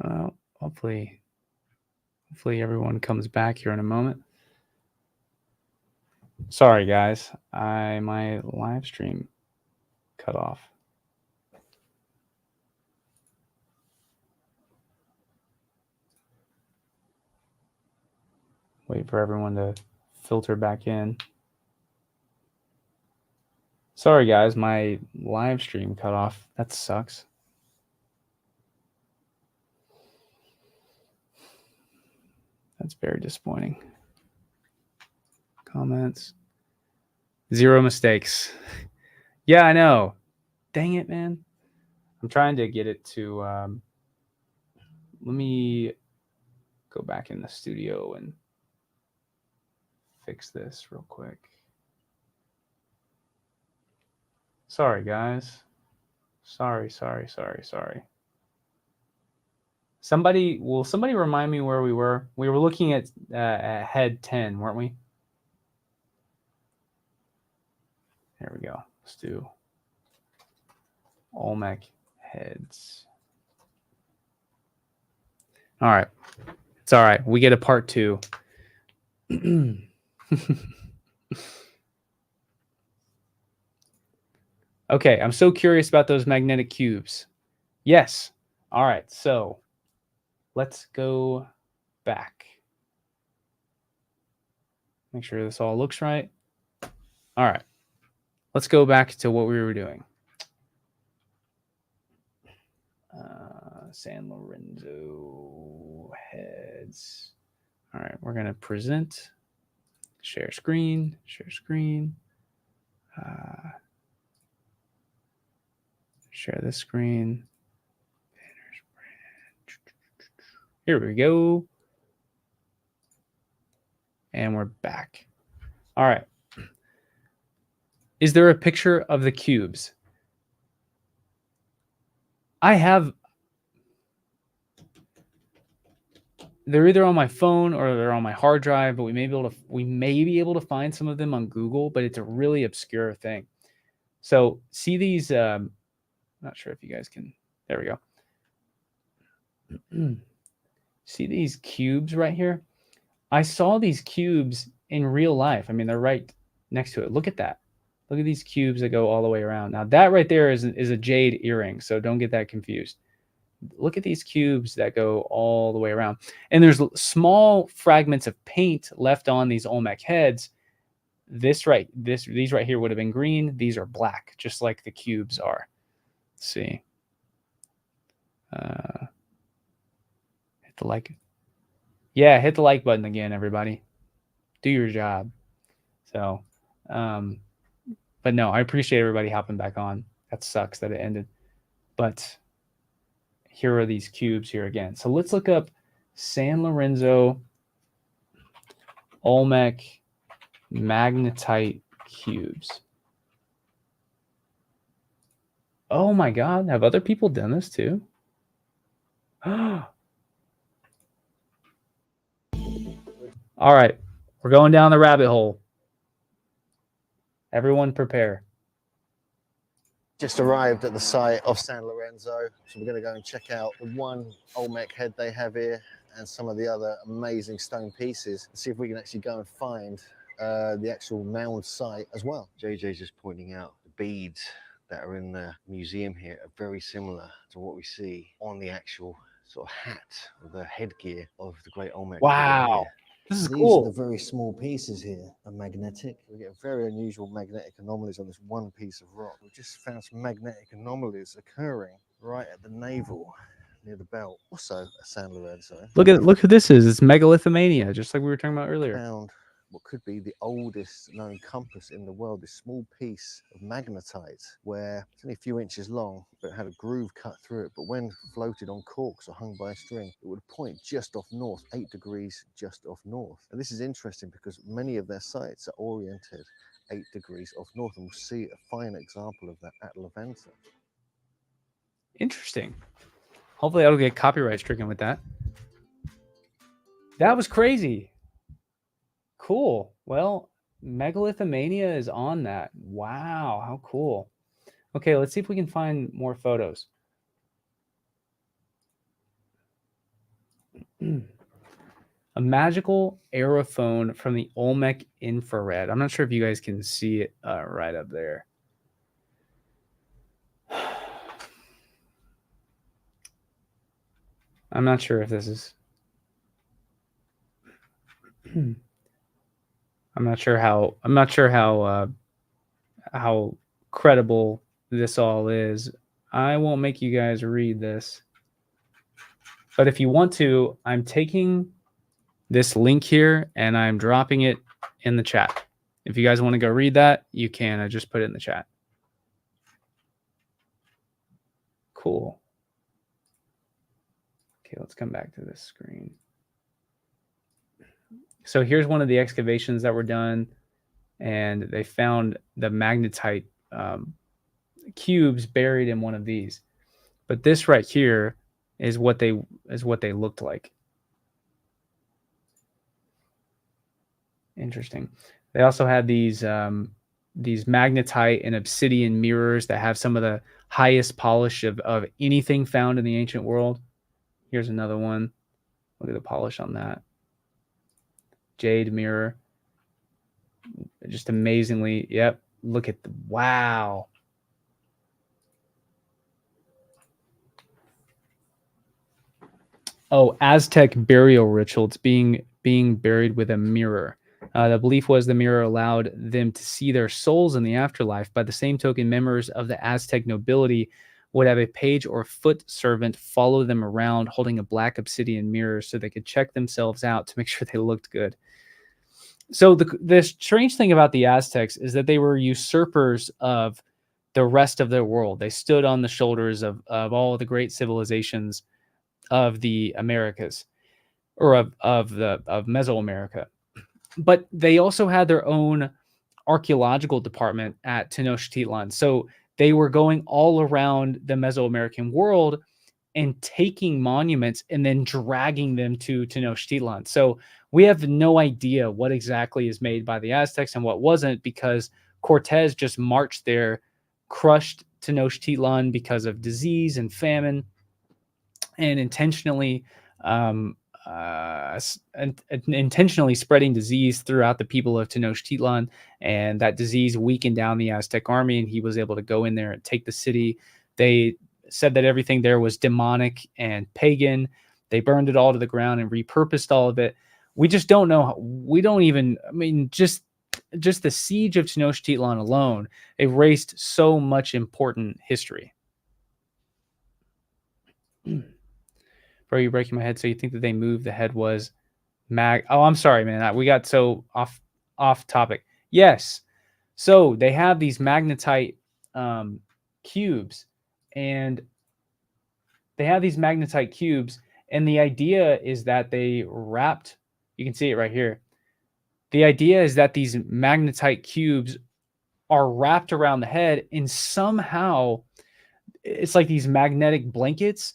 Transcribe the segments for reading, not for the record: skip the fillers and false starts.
Hopefully everyone comes back here in a moment. Sorry, guys. My live stream cut off. Wait for everyone to filter back in. Sorry, guys. My live stream cut off. That sucks. That's very disappointing. Comments. 0 mistakes. Yeah, I know. Dang it, man. I'm trying to get it to... let me go back in the studio and fix this real quick. Sorry, guys. Sorry. Will somebody remind me where we were? We were looking at head 10, weren't we? There we go. Let's do Olmec heads. All right. It's all right. We get a part 2. Okay, I'm so curious about those magnetic cubes. Yes. All right, so let's go back. Make sure this all looks right. All right. Let's go back to what we were doing. San Lorenzo heads. All right, we're going to present, share screen. Share this screen. Here we go. And we're back. All right. Is there a picture of the cubes? They're either on my phone or they're on my hard drive, but we may be able to find some of them on Google, but it's a really obscure thing. So see these, not sure if you guys can, there we go. See these cubes right here? I saw these cubes in real life. I mean, they're right next to it. Look at that. Look at these cubes that go all the way around. Now that right there is a jade earring, so don't get that confused. Look at these cubes that go all the way around. And there's small fragments of paint left on these Olmec heads. These right here would have been green. These are black, just like the cubes are. Let's see. Hit the like. Yeah, hit the like button again, everybody. Do your job. So, but no, I appreciate everybody hopping back on. That sucks that it ended. But here are these cubes here again. So let's look up San Lorenzo Olmec magnetite cubes. Oh my God, have other people done this too? All right, we're going down the rabbit hole. Everyone prepare. Just arrived at the site of San Lorenzo, so we're going to go and check out the one Olmec head they have here and some of the other amazing stone pieces and see if we can actually go and find the actual mound site as well. JJ's just pointing out the beads that are in the museum here are very similar to what we see on the actual sort of hat or the headgear of the great Olmec. Wow. This is These cool. are the very small pieces here are magnetic. We get very unusual magnetic anomalies on this one piece of rock. We just found some magnetic anomalies occurring right at the navel near the belt. Also a San Lorenzo. Look who this is. It's megalithomania, just like we were talking about earlier. Found what could be the oldest known compass in the world, this small piece of magnetite where it's only a few inches long but had a groove cut through it, but when floated on corks or hung by a string it would point just off north, 8 degrees just off north. And this is interesting because many of their sites are oriented 8 degrees off north, and we'll see a fine example of that at Levanta. Interesting. Hopefully I don't get copyright stricken with that. That was crazy. Cool. Well, megalithomania is on that. Wow, how cool. Okay, let's see if we can find more photos. A magical aerophone from the Olmec infrared. I'm not sure if you guys can see it right up there. I'm not sure if this is. I'm not sure how credible this all is. I won't make you guys read this. But if you want to, I'm taking this link here and I'm dropping it in the chat. If you guys want to go read that, you can. I just put it in the chat. Cool. Okay, let's come back to this screen. So here's one of the excavations that were done, and they found the magnetite cubes buried in one of these. But this right here is what they looked like. Interesting. They also had these magnetite and obsidian mirrors that have some of the highest polish of anything found in the ancient world. Here's another one. Look at the polish on that. Jade mirror. Just amazingly. Yep. Look at the wow. Oh, Aztec burial rituals, being buried with a mirror. The belief was the mirror allowed them to see their souls in the afterlife. By the same token, members of the Aztec nobility would have a page or foot servant follow them around holding a black obsidian mirror so they could check themselves out to make sure they looked good. So the strange thing about the Aztecs is that they were usurpers of the rest of their world. They stood on the shoulders of all the great civilizations of the Americas, or of Mesoamerica. But they also had their own archaeological department at Tenochtitlan. So they were going all around the Mesoamerican world and taking monuments and then dragging them to Tenochtitlan. So we have no idea what exactly is made by the Aztecs and what wasn't, because Cortez just marched there, crushed Tenochtitlan because of disease and famine, and intentionally spreading disease throughout the people of Tenochtitlan, and that disease weakened down the Aztec army, and he was able to go in there and take the city. They said that everything there was demonic and pagan. They burned it all to the ground and repurposed all of it. We just don't know. We don't even, I mean, just the siege of Tenochtitlan alone erased so much important history. Bro, you're breaking my head. So you think that they moved the head was Oh, I'm sorry, man. We got so off topic. Yes. So they have these magnetite cubes, and the idea is that they wrapped, you can see it right here. The idea is that these magnetite cubes are wrapped around the head, and somehow it's like these magnetic blankets.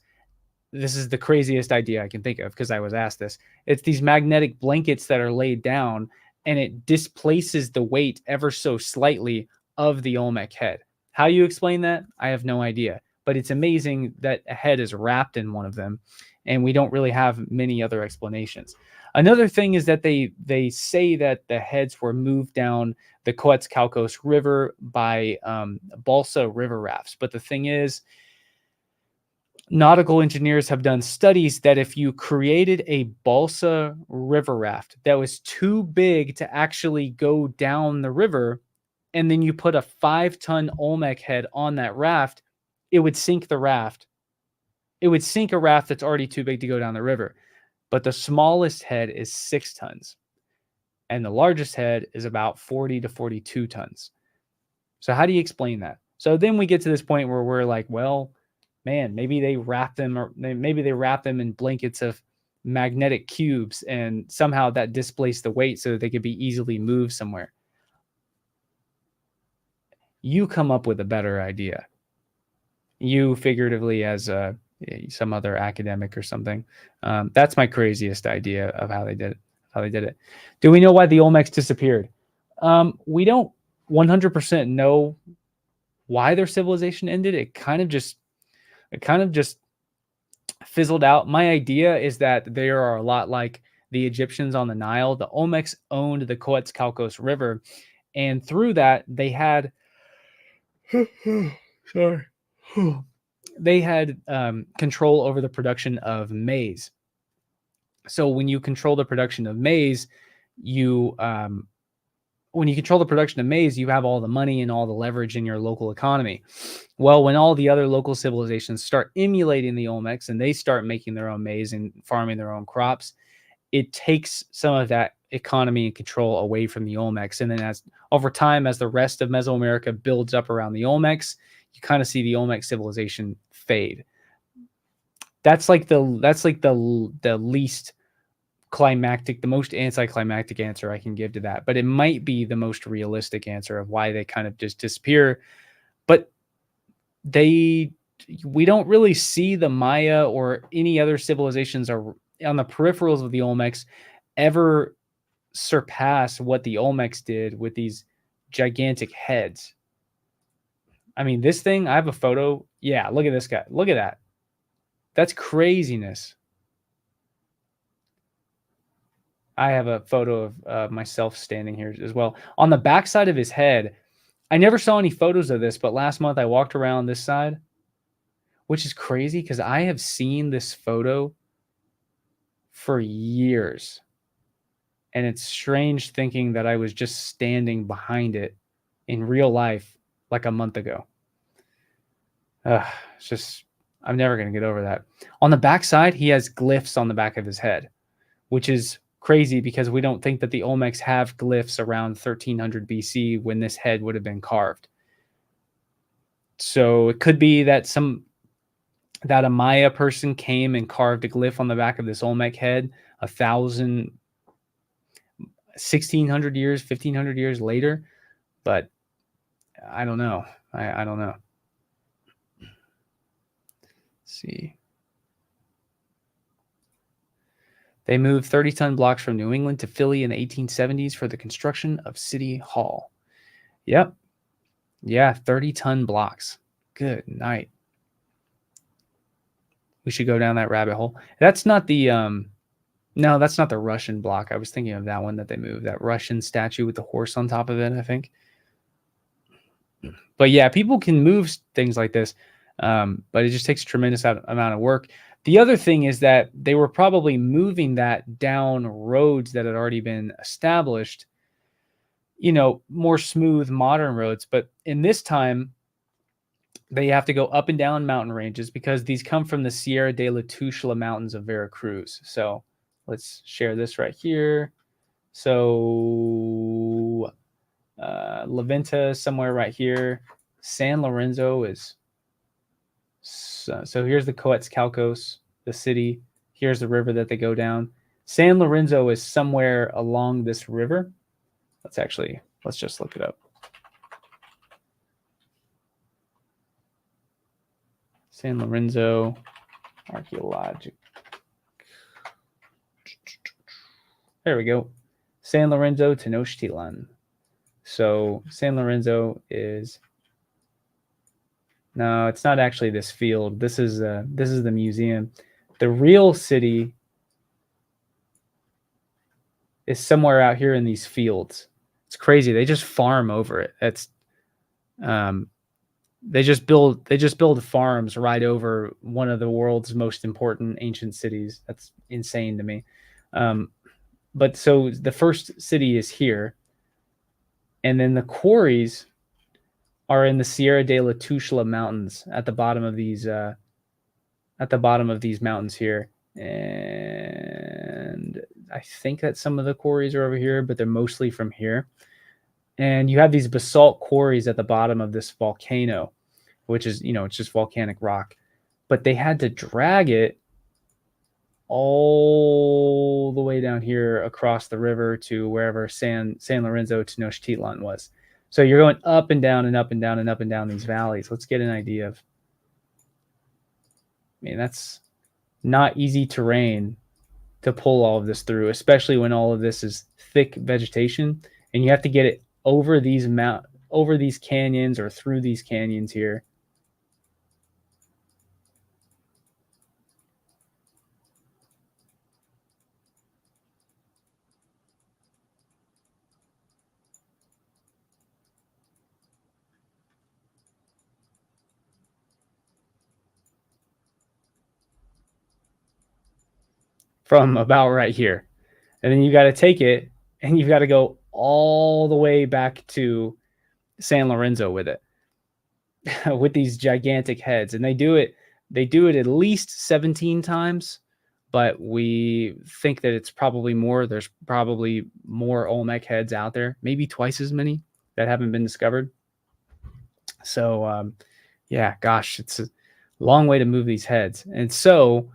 This is the craziest idea I can think of because I was asked this. It's these magnetic blankets that are laid down, and it displaces the weight ever so slightly of the Olmec head. How you explain that? I have no idea. But it's amazing that a head is wrapped in one of them, and we don't really have many other explanations. Another thing is that they say that the heads were moved down the Coatzacoalcos River by balsa river rafts. But the thing is, nautical engineers have done studies that if you created a balsa river raft that was too big to actually go down the river, and then you put a 5-ton Olmec head on that raft, it would sink the raft. It would sink a raft that's already too big to go down the river. But the smallest head is 6 tons, and the largest head is about 40 to 42 tons. So how do you explain that? So then we get to this point where we're like, well, man, maybe they wrap them in blankets of magnetic cubes, and somehow that displaced the weight so that they could be easily moved somewhere. You come up with a better idea. You figuratively, as some other academic or something. That's my craziest idea of how they did it. Do we know why the Olmecs disappeared? We don't 100% know why their civilization ended. It kind of just fizzled out. My idea is that they are a lot like the Egyptians on the Nile. The Olmecs owned the Coetzalcoatl River, and through that they had sorry they had control over the production of maize. So when you control the production of maize, you when you control the production of maize, you have all the money and all the leverage in your local economy. Well, when all the other local civilizations start emulating the Olmecs and they start making their own maize and farming their own crops, it takes some of that economy and control away from the Olmecs. And then as over time, as the rest of Mesoamerica builds up around the Olmecs, you kind of see the Olmec civilization fade. That's like the least climactic, the most anticlimactic answer I can give to that. But it might be the most realistic answer of why they kind of just disappear. But we don't really see the Maya or any other civilizations are on the peripherals of the Olmecs ever surpass what the Olmecs did with these gigantic heads. I mean, this thing, I have a photo. Yeah, look at this guy. Look at that. That's craziness. I have a photo of myself standing here as well. On the backside of his head, I never saw any photos of this, but last month I walked around this side, which is crazy because I have seen this photo for years. And it's strange thinking that I was just standing behind it in real life like a month ago. It's just, I'm never going to get over that. On the backside, he has glyphs on the back of his head, which is crazy because we don't think that the Olmecs have glyphs around 1300 BC when this head would have been carved. So it could be that a Maya person came and carved a glyph on the back of this Olmec head 1600 years, 1500 years later. But I don't know. I don't know. Let's see. They moved 30-ton blocks from New England to Philly in the 1870s for the construction of City Hall. Yep. Yeah, 30-ton blocks. Good night. We should go down that rabbit hole. That's not the no, that's not the Russian block. I was thinking of that one that they moved, that Russian statue with the horse on top of it, I think. But yeah, people can move things like this, but it just takes a tremendous amount of work. The other thing is that they were probably moving that down roads that had already been established, more smooth modern roads. But in this time, they have to go up and down mountain ranges because these come from the Sierra de la Tuxtla Mountains of Veracruz. So let's share this right here. So La Venta is somewhere right here. San Lorenzo is so here's the Coetzalcoatl, the city. Here's the river that they go down. San Lorenzo is somewhere along this river. Let's just look it up. San Lorenzo archaeological. There we go. San Lorenzo Tenochtitlan. So San Lorenzo is, no, it's not actually this field. This is the museum. The real city is somewhere out here in these fields. It's crazy. They just farm over it. They just build farms right over one of the world's most important ancient cities. That's insane to me. But so the first city is here, and then the quarries are in the Sierra de la Tuxtla Mountains at the bottom of these mountains here. And I think that some of the quarries are over here, but they're mostly from here. And you have these basalt quarries at the bottom of this volcano, which is, it's just volcanic rock. But they had to drag it all the way down here across the river to wherever San Lorenzo Tenochtitlan was. So you're going up and down and up and down and up and down these valleys. Let's get an idea of, that's not easy terrain to pull all of this through, especially when all of this is thick vegetation and you have to get it over these canyons or through these canyons here. from about right here. And then you got to take it and you've got to go all the way back to San Lorenzo with it, with these gigantic heads. And they do it at least 17 times, but we think that it's probably more. There's probably more Olmec heads out there, maybe twice as many that haven't been discovered. So, yeah, gosh, it's a long way to move these heads. And so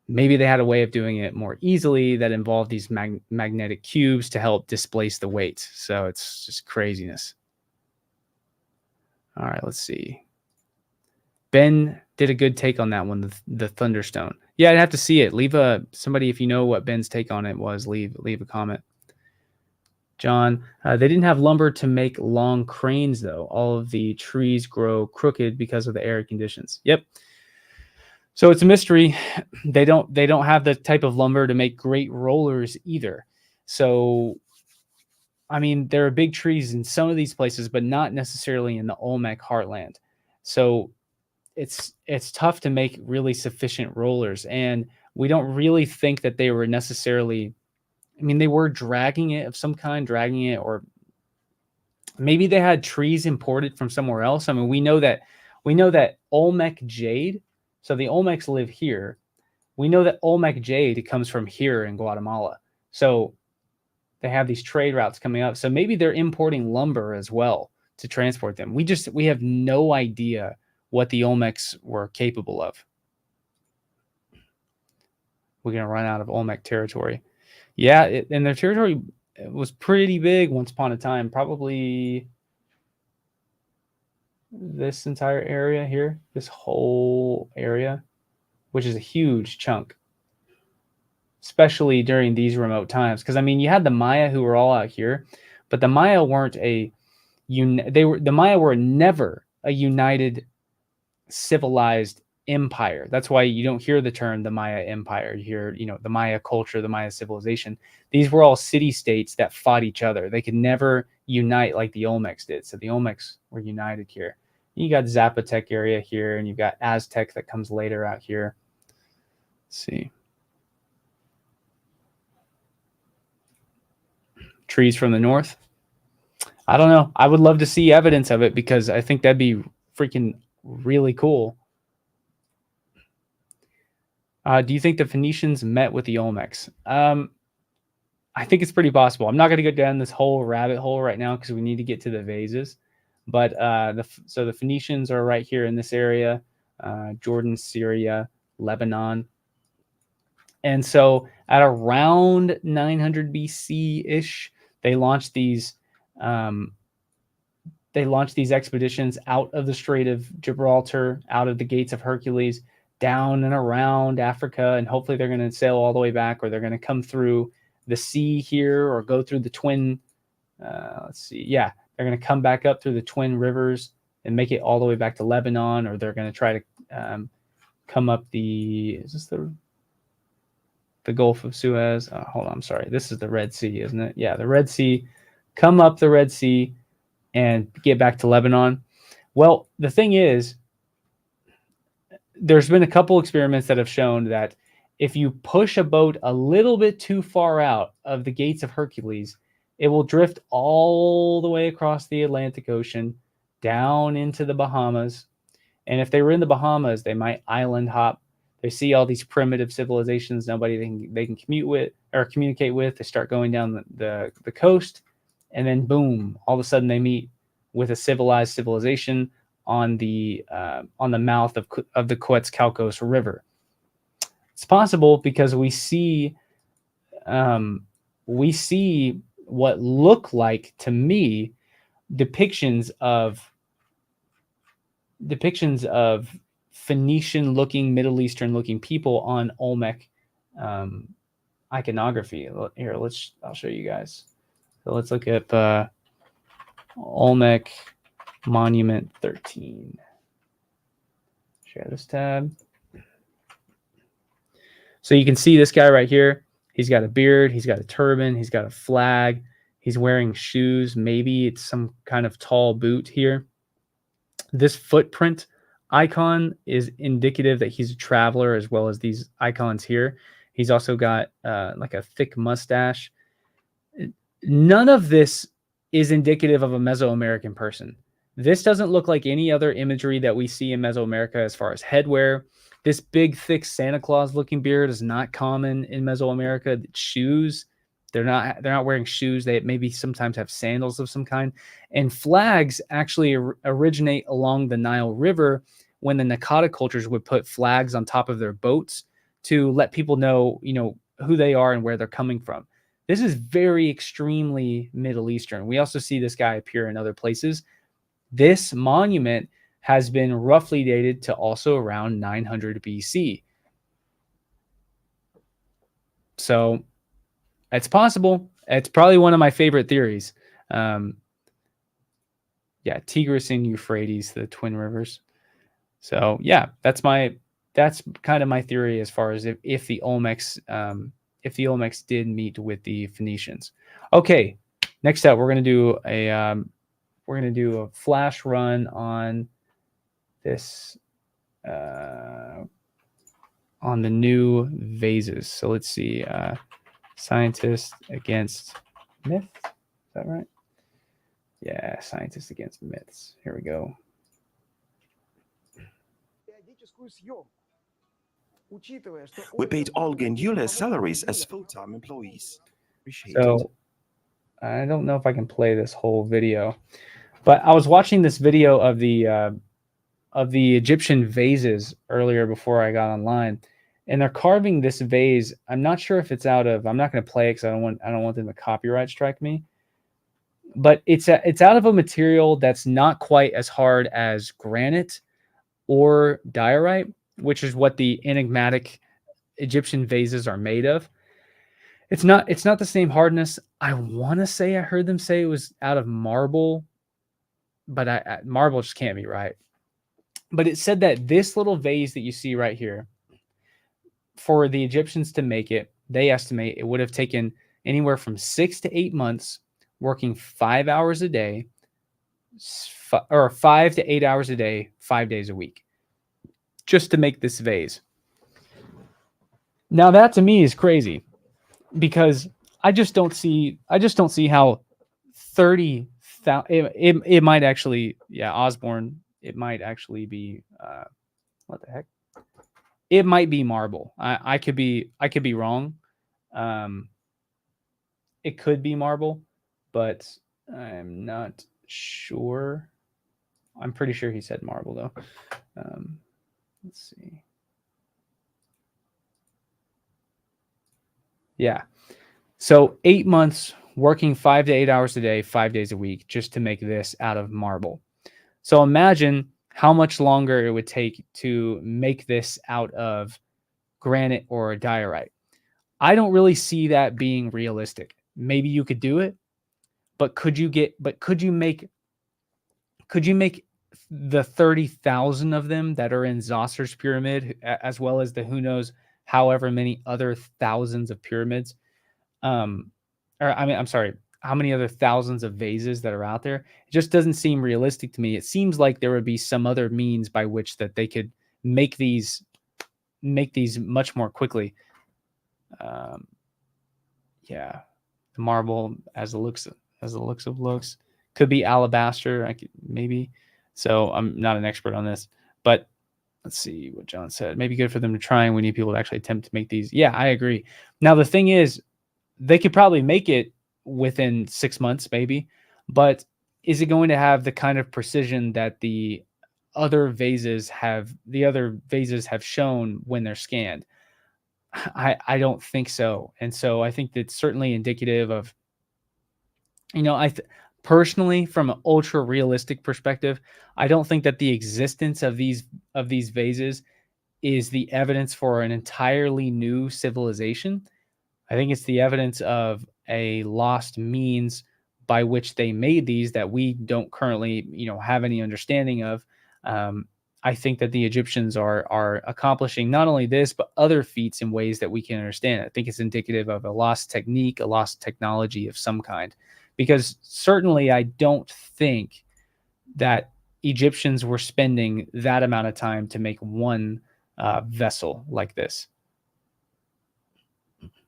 maybe they had a way of doing it more easily that involved these magnetic cubes to help displace the weight. So it's just craziness. All right, let's see. Ben did a good take on that one, the Thunderstone. Yeah, I'd have to see it. Leave somebody, if you know what Ben's take on it was, leave a comment. John, they didn't have lumber to make long cranes though. All of the trees grow crooked because of the arid conditions. Yep. So it's a mystery. They don't have the type of lumber to make great rollers either. So I mean, there are big trees in some of these places, but not necessarily in the Olmec heartland. So it's tough to make really sufficient rollers, and we don't really think that they were necessarily. I mean, they were dragging it of some kind, or maybe they had trees imported from somewhere else. I mean, we know that Olmec jade. So the Olmecs live here. We know that Olmec jade comes from here in Guatemala. So they have these trade routes coming up. So maybe they're importing lumber as well to transport them. We have no idea what the Olmecs were capable of. We're going to run out of Olmec territory. Yeah, and their territory was pretty big once upon a time. Probably this entire area here, this whole area, which is a huge chunk, especially during these remote times. Because I mean, you had the Maya who were all out here, but the Maya weren't the Maya were never a united civilized empire. That's why you don't hear the term the Maya Empire. You hear, the Maya culture, the Maya civilization. These were all city-states that fought each other. They could never unite like the Olmecs did. So the Olmecs were united here. You got Zapotec area here, and you've got Aztec that comes later out here. Let's see. Trees from the north. I don't know. I would love to see evidence of it because I think that'd be freaking really cool. Do you think the Phoenicians met with the Olmecs? I think it's pretty possible. I'm not going to go down this whole rabbit hole right now because we need to get to the vases. But so the Phoenicians are right here in this area, Jordan, Syria, Lebanon. And so at around 900 BC-ish, they launched these expeditions out of the Strait of Gibraltar, out of the Gates of Hercules, down and around Africa, and hopefully they're going to sail all the way back, or they're going to come through the sea here, or go through the twin. Let's see, yeah, they're going to come back up through the twin rivers and make it all the way back to Lebanon, or they're going to try to come up is this the Gulf of Suez? Hold on, I'm sorry. This is the Red Sea, isn't it? Yeah, the Red Sea. Come up the Red Sea and get back to Lebanon. Well, the thing is, there's been a couple experiments that have shown that if you push a boat a little bit too far out of the Gates of Hercules, it will drift all the way across the Atlantic Ocean down into the Bahamas. And if they were in the Bahamas, they might island hop. They see all these primitive civilizations, nobody they can commute with or communicate with. They start going down the coast, and then boom, all of a sudden they meet with a civilized civilization on the mouth of the Quetzalcoatl River. It's possible because we see what look like, to me, depictions of Phoenician-looking, Middle Eastern-looking people on Olmec iconography. Here, I'll show you guys. So let's look at Olmec Monument 13. Share this tab. So you can see this guy right here. He's got a beard. He's got a turban. He's got a flag. He's wearing shoes. Maybe it's some kind of tall boot here. This footprint icon is indicative that he's a traveler, as well as these icons here. He's also got like a thick mustache. None of this is indicative of a Mesoamerican person. This doesn't look like any other imagery that we see in Mesoamerica as far as headwear. This big, thick Santa Claus looking beard is not common in Mesoamerica. Shoes, they're not wearing shoes. They maybe sometimes have sandals of some kind. And flags actually originate along the Nile River when the Nakata cultures would put flags on top of their boats to let people know, who they are and where they're coming from. This is very extremely Middle Eastern. We also see this guy appear in other places. This monument has been roughly dated to also around 900 BC. So it's possible. It's probably one of my favorite theories. Yeah, Tigris and Euphrates, the twin rivers. So yeah, that's kind of my theory as far as if the Olmecs did meet with the Phoenicians. Okay, next up we're gonna do a flash run on this on the new vases. So let's see, scientist against myth. Is that right? Yeah, scientist against myths. Here we go. We paid Olga and Yulia salaries as full-time employees. Appreciate it. So I don't know if I can play this whole video, but I was watching this video of the Egyptian vases earlier before I got online, and they're carving this vase. I'm not sure if it's out of. I'm not going to play it because I don't want them to copyright strike me. But it's out of a material that's not quite as hard as granite or diorite, which is what the enigmatic Egyptian vases are made of. It's not the same hardness. I want to say I heard them say it was out of marble, but marble just can't be right. But it said that this little vase that you see right here, for the Egyptians to make it, they estimate it would have taken anywhere from 6 to 8 months, working 5 hours a day, or 5 to 8 hours a day, 5 days a week, just to make this vase. Now that to me is crazy, because I just don't see how 30,000. It might actually, yeah, Osborne. It might actually be what the heck? It might be marble. I could be wrong. It could be marble, but I'm not sure. I'm pretty sure he said marble though. Let's see. Yeah. So 8 months working 5 to 8 hours a day, 5 days a week, just to make this out of marble. So imagine how much longer it would take to make this out of granite or diorite. I don't really see that being realistic. Maybe you could do it, but could you make the 30,000 of them that are in Zoster's pyramid, as well as the who knows however many other thousands of pyramids? I'm sorry, how many other thousands of vases that are out there? It just doesn't seem realistic to me. It seems like there would be some other means by which that they could make these much more quickly. Yeah, the marble as the looks of looks could be alabaster. Maybe. So I'm not an expert on this, but let's see what John said. Maybe good for them to try, and we need people to actually attempt to make these. Yeah, I agree. Now the thing is, they could probably make it within 6 months, maybe, but is it going to have the kind of precision that the other vases have shown when they're scanned? I don't think so. And so I think that's certainly indicative of, personally, from an ultra realistic perspective, I don't think that the existence of these vases is the evidence for an entirely new civilization. I think it's the evidence of a lost means by which they made these that we don't currently, have any understanding of. I think that the Egyptians are accomplishing not only this, but other feats in ways that we can understand. I think it's indicative of a lost technique, a lost technology of some kind, because certainly I don't think that Egyptians were spending that amount of time to make one vessel like this.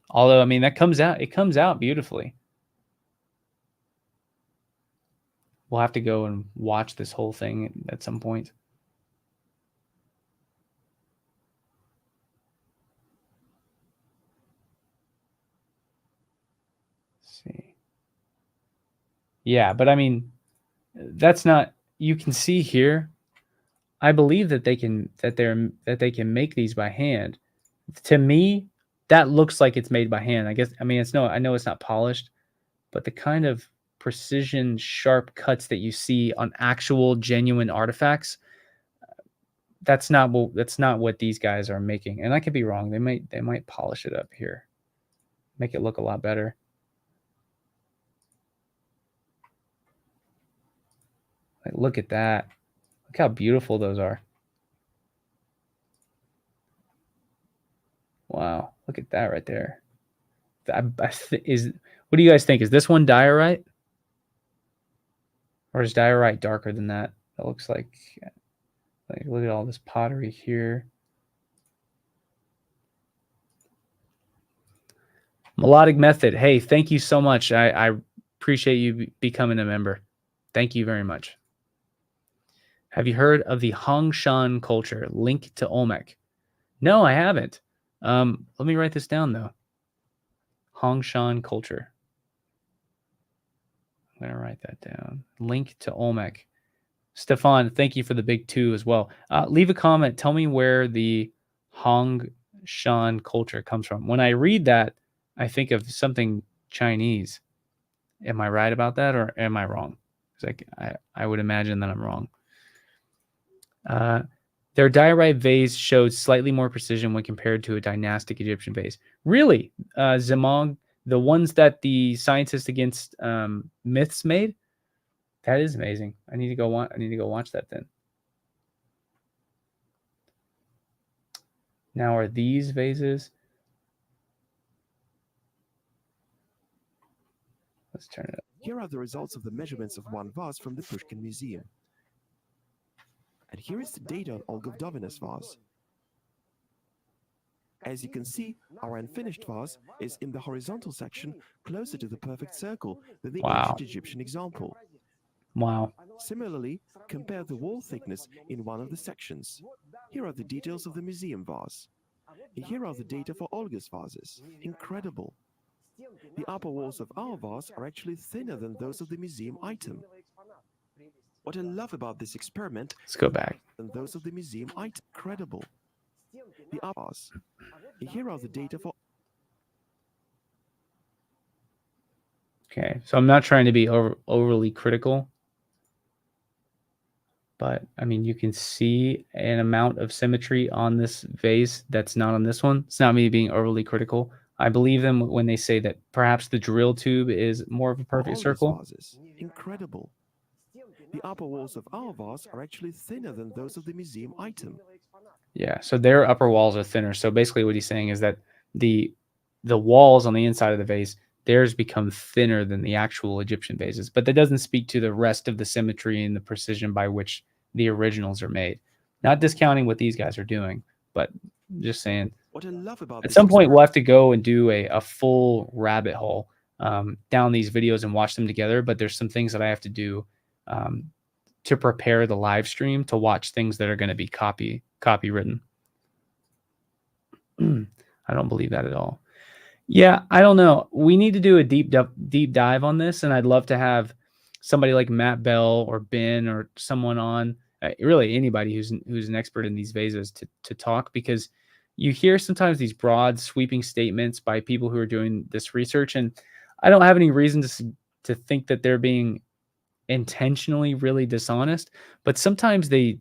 Although, I mean, it comes out beautifully. We'll have to go and watch this whole thing at some point. Let's see. Yeah, but I mean, that's not, you can see here, I believe that they can make these by hand. To me, that looks like it's made by hand. I guess, I mean, I know it's not polished, but the kind of precision sharp cuts that you see on actual genuine artifacts, that's not what these guys are making. And I could be wrong. They might polish it up here, make it look a lot better. Like, look at that. Look how beautiful those are. Wow, look at that right there. What do you guys think? Is this one diorite? Or is diorite darker than that? That looks like look at all this pottery here. Melodic Method. Hey, thank you so much. I appreciate you becoming a member. Thank you very much. Have you heard of the Hongshan culture linked to Olmec? No, I haven't. Let me write this down, though. Hongshan culture. I'm going to write that down. Link to Olmec. Stefan, thank you for the big 2 as well. Leave a comment. Tell me where the Hongshan culture comes from. When I read that, I think of something Chinese. Am I right about that, or am I wrong? Like, I would imagine that I'm wrong. Their diorite vase showed slightly more precision when compared to a dynastic Egyptian vase. Really, Zamog, the ones that the scientists against myths made. That is amazing. I need to go watch that then. Now, are these vases? Let's turn it up. Here are the results of the measurements of one vase from the Pushkin Museum. And here is the data on Olga Vdovina's vase. As you can see, our unfinished vase is in the horizontal section closer to the perfect circle than the ancient Egyptian example. Wow. Similarly, compare the wall thickness in one of the sections. Here are the details of the museum vase. Here are the data for Olga's vases. Incredible. The upper walls of our vase are actually thinner than those of the museum item. What I love about this experiment, Let's go back. Than those of the museum item. Incredible. The upper vase. Here are the data for. Okay, so I'm not trying to be overly critical, but I mean, you can see an amount of symmetry on this vase that's not on this one. It's not me being overly critical. I believe them when they say that perhaps the drill tube is more of a perfect circle. Vases. Incredible. The upper walls of our vase are actually thinner than those of the museum item. Yeah, so their upper walls are thinner. So basically what he's saying is that the walls on the inside of the vase, theirs become thinner than the actual Egyptian vases. But that doesn't speak to the rest of the symmetry and the precision by which the originals are made. Not discounting what these guys are doing, but just saying. What I love about at some point we'll have to go and do a full rabbit hole down these videos and watch them together. But there's some things that I have to do to prepare the live stream to watch things that are going to be copywritten. I don't believe that at all. Yeah, I don't know. We need to do a deep dive on this, and I'd love to have somebody like Matt Bell or Ben or someone on, really anybody who's an expert in these vases to talk, because you hear sometimes these broad sweeping statements by people who are doing this research, and I don't have any reason to think that they're being intentionally really dishonest, but sometimes people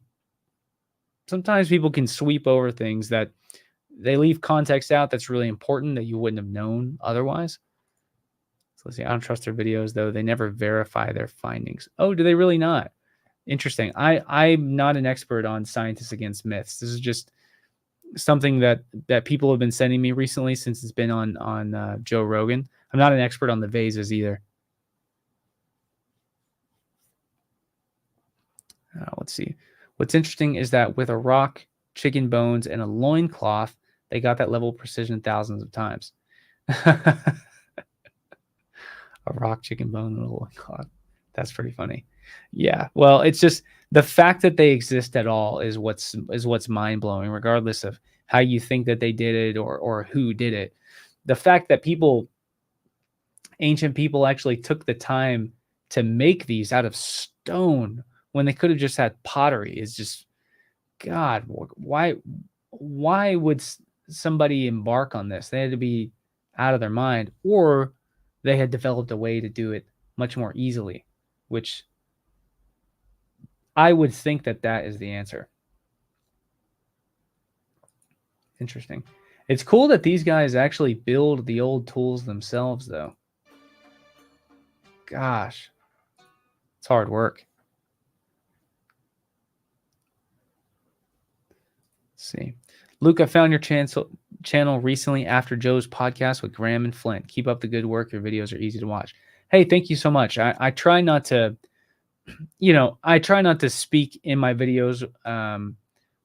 can sweep over things that they leave context out that's really important that you wouldn't have known otherwise. So let's see. I don't trust their videos, though. They never verify their findings. Oh, do they really not? Interesting. I'm not an expert on scientists against myths. This is just something that people have been sending me recently since it's been on Joe Rogan. I'm not an expert on the vases either. Let's see. What's interesting is that with a rock, chicken bones, and a loincloth, they got that level of precision thousands of times. A rock, chicken bone, and a loin cloth. That's pretty funny. Yeah. Well, it's just the fact that they exist at all is what's mind blowing, regardless of how you think that they did it or who did it. The fact that ancient people actually took the time to make these out of stone when they could have just had pottery is just, God, why would somebody embark on this? They had to be out of their mind, or they had developed a way to do it much more easily, which I would think that is the answer. Interesting. It's cool that these guys actually build the old tools themselves, though. Gosh, it's hard work. Let's see. Luke, I found your channel recently after Joe's podcast with Graham and Flint. Keep up the good work. Your videos are easy to watch. Hey, thank you so much. I try not to, I try not to speak in my videos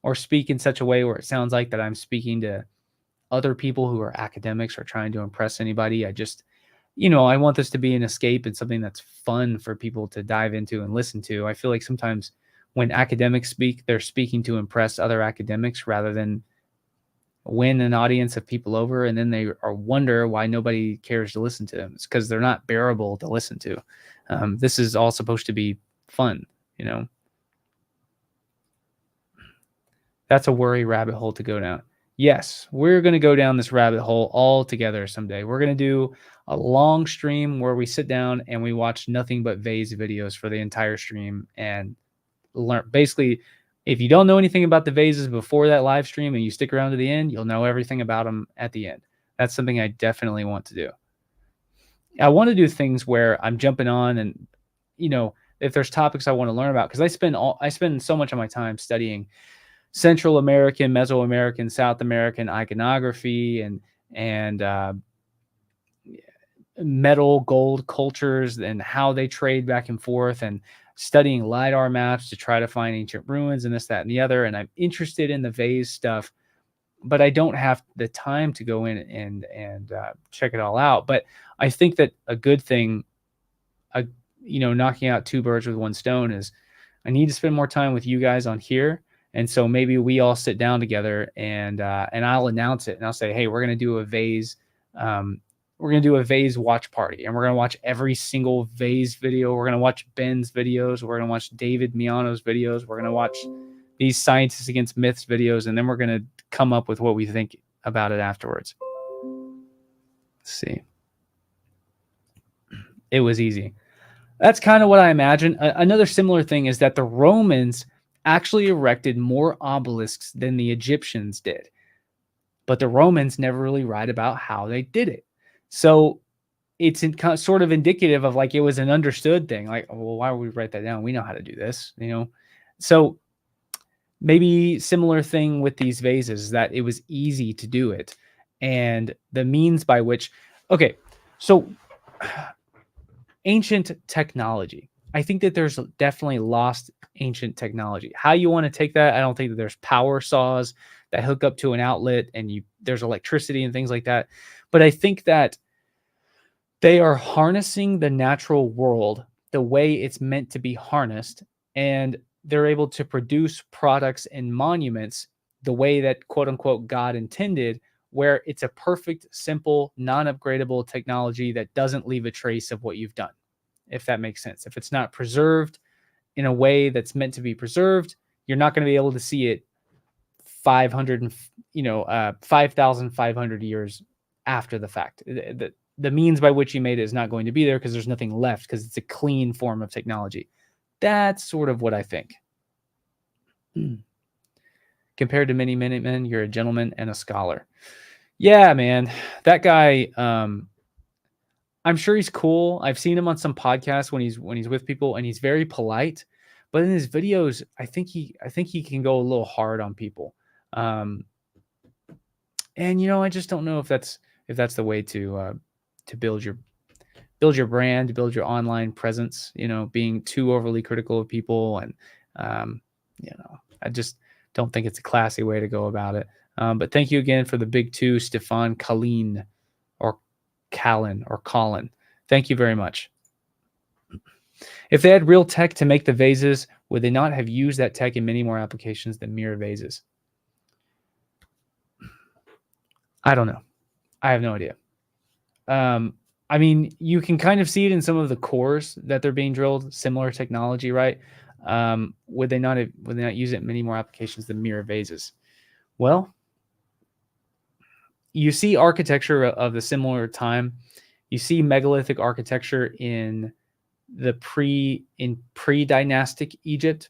or speak in such a way where it sounds like that I'm speaking to other people who are academics or trying to impress anybody. I just, I want this to be an escape and something that's fun for people to dive into and listen to. I feel like sometimes when academics speak, they're speaking to impress other academics rather than win an audience of people over, and then they wonder why nobody cares to listen to them. It's because they're not bearable to listen to. This is all supposed to be fun, That's a worry rabbit hole to go down. Yes, we're going to go down this rabbit hole all together someday. We're going to do a long stream where we sit down and we watch nothing but Vase videos for the entire stream and learn. Basically, if you don't know anything about the vases before that live stream and you stick around to the end, you'll know everything about them at the end. That's something I definitely want to do. I want to do things where I'm jumping on and, if there's topics I want to learn about, because I spend so much of my time studying Central American, Mesoamerican, South American iconography and metal, gold cultures and how they trade back and forth, and studying LiDAR maps to try to find ancient ruins and this, that, and the other. And I'm interested in the vase stuff, but I don't have the time to go in and check it all out. But I think that a good thing, knocking out two birds with one stone is I need to spend more time with you guys on here. And so maybe we all sit down together and I'll announce it and I'll say, hey, we're going to do a vase. We're going to do a vase watch party, and we're going to watch every single vase video. We're going to watch Ben's videos. We're going to watch David Miano's videos. We're going to watch these Scientists Against Myths videos, and then we're going to come up with what we think about it afterwards. Let's see. It was easy. That's kind of what I imagine. Another similar thing is that the Romans actually erected more obelisks than the Egyptians did, but the Romans never really write about how they did it. So it's sort of indicative of like it was an understood thing. Like, well, why would we write that down? We know how to do this, So maybe similar thing with these vases, that it was easy to do it, and the means by which. Okay, so ancient technology. I think that there's definitely lost ancient technology. How you want to take that? I don't think that there's power saws that hook up to an outlet and there's electricity and things like that. But I think that they are harnessing the natural world the way it's meant to be harnessed, and they're able to produce products and monuments the way that quote unquote God intended, where it's a perfect, simple, non-upgradable technology that doesn't leave a trace of what you've done, if that makes sense. If it's not preserved in a way that's meant to be preserved, you're not going to be able to see it 5,500 years after the fact. The means by which you made it is not going to be there because there's nothing left, because it's a clean form of technology. That's sort of what I think. Compared to many Minutemen, you're a gentleman and a scholar. Yeah, man, that guy. I'm sure he's cool. I've seen him on some podcasts when he's with people, and he's very polite. But in his videos, I think he can go a little hard on people. And I just don't know if that's the way to build your brand, to build your online presence. Being too overly critical of people, and I just don't think it's a classy way to go about it. But thank you again for the big two, Stefan Kalin, or Callan or Colin. Thank you very much. If they had real tech to make the vases, would they not have used that tech in many more applications than mere vases? I don't know. I have no idea. I mean, you can kind of see it in some of the cores that they're being drilled, similar technology, right? Would they not use it in many more applications than mere vases? Well, you see architecture of the similar time. You see megalithic architecture in the pre-dynastic Egypt.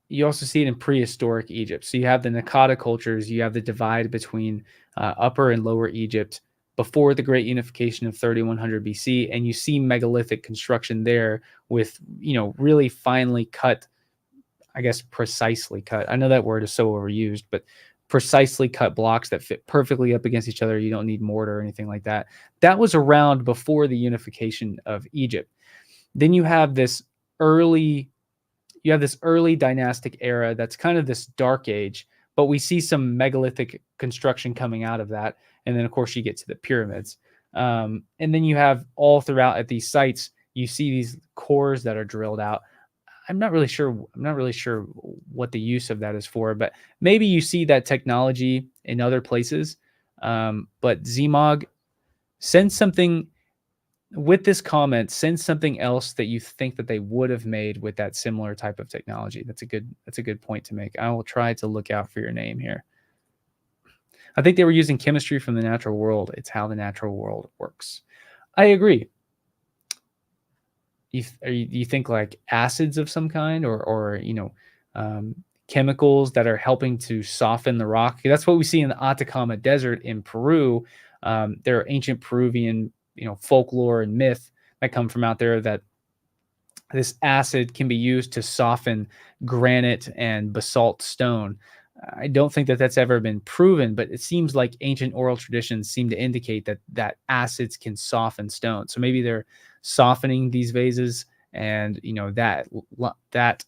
You also see it in prehistoric Egypt. So you have the Naqada cultures. You have the divide between Upper and Lower Egypt before the Great Unification of 3100 BC, and you see megalithic construction there with, really finely cut, I guess precisely cut. I know that word is so overused, but precisely cut blocks that fit perfectly up against each other. You don't need mortar or anything like that. That was around before the unification of Egypt. Then you have this early dynastic era that's kind of this dark age, but we see some megalithic construction coming out of that. And then, of course, you get to the pyramids. And then you have all throughout at these sites, you see these cores that are drilled out. I'm not really sure what the use of that is for, but maybe you see that technology in other places. But Zmog, send something with this comment, send something else that you think that they would have made with that similar type of technology. That's a good point to make. I will try to look out for your name here. I think they were using chemistry from the natural world. It's how the natural world works. I agree. You think like acids of some kind or chemicals that are helping to soften the rock? That's what we see in the Atacama Desert in Peru. There are ancient Peruvian folklore and myth that come from out there that this acid can be used to soften granite and basalt stone. I don't think that that's ever been proven, but it seems like ancient oral traditions seem to indicate that acids can soften stone. So maybe they're softening these vases, and that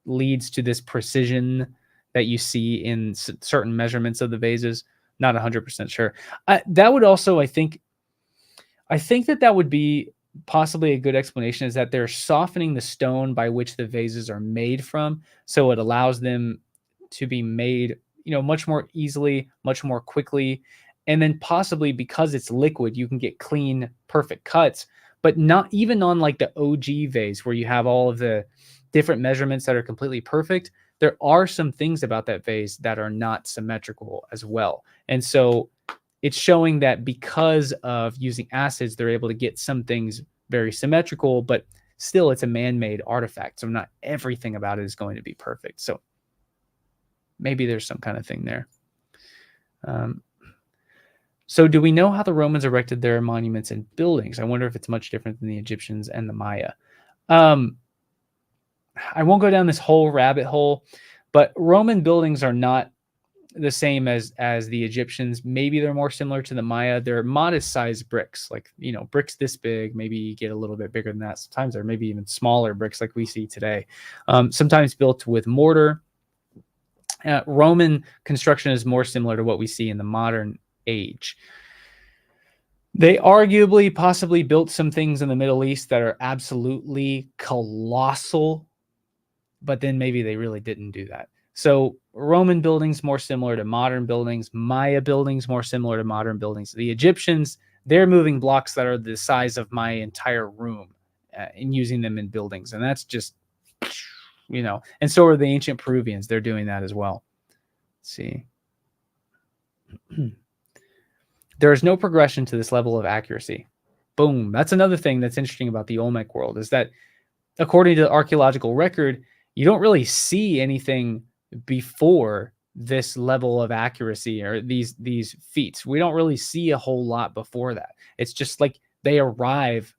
leads to this precision that you see in certain measurements of the vases. Not 100% sure. That would also, I think that would be possibly a good explanation, is that they're softening the stone by which the vases are made from, so it allows them to be made, much more easily, much more quickly. And then possibly because it's liquid, you can get clean, perfect cuts, but not even on like the OG vase where you have all of the different measurements that are completely perfect. There are some things about that vase that are not symmetrical as well. And so it's showing that because of using acids, they're able to get some things very symmetrical, but still it's a man-made artifact. So not everything about it is going to be perfect. So maybe there's some kind of thing there. So do we know how the Romans erected their monuments and buildings? I wonder if it's much different than the Egyptians and the Maya. I won't go down this whole rabbit hole, but Roman buildings are not the same as the Egyptians. Maybe they're more similar to the Maya. They're modest sized bricks, like, bricks this big, maybe you get a little bit bigger than that. Sometimes they're maybe even smaller bricks like we see today. Sometimes built with mortar. Roman construction is more similar to what we see in the modern age. They arguably possibly built some things in the Middle East that are absolutely colossal, but then maybe they really didn't do that. So Roman buildings more similar to modern buildings, Maya buildings more similar to modern buildings. The Egyptians, they're moving blocks that are the size of my entire room and using them in buildings. And that's just, and so are the ancient Peruvians. They're doing that as well. Let's see. There is no progression to this level of accuracy. Boom. That's another thing that's interesting about the Olmec world, is that according to the archaeological record, you don't really see anything before this level of accuracy or these feats. We don't really see a whole lot before that. It's just like they arrive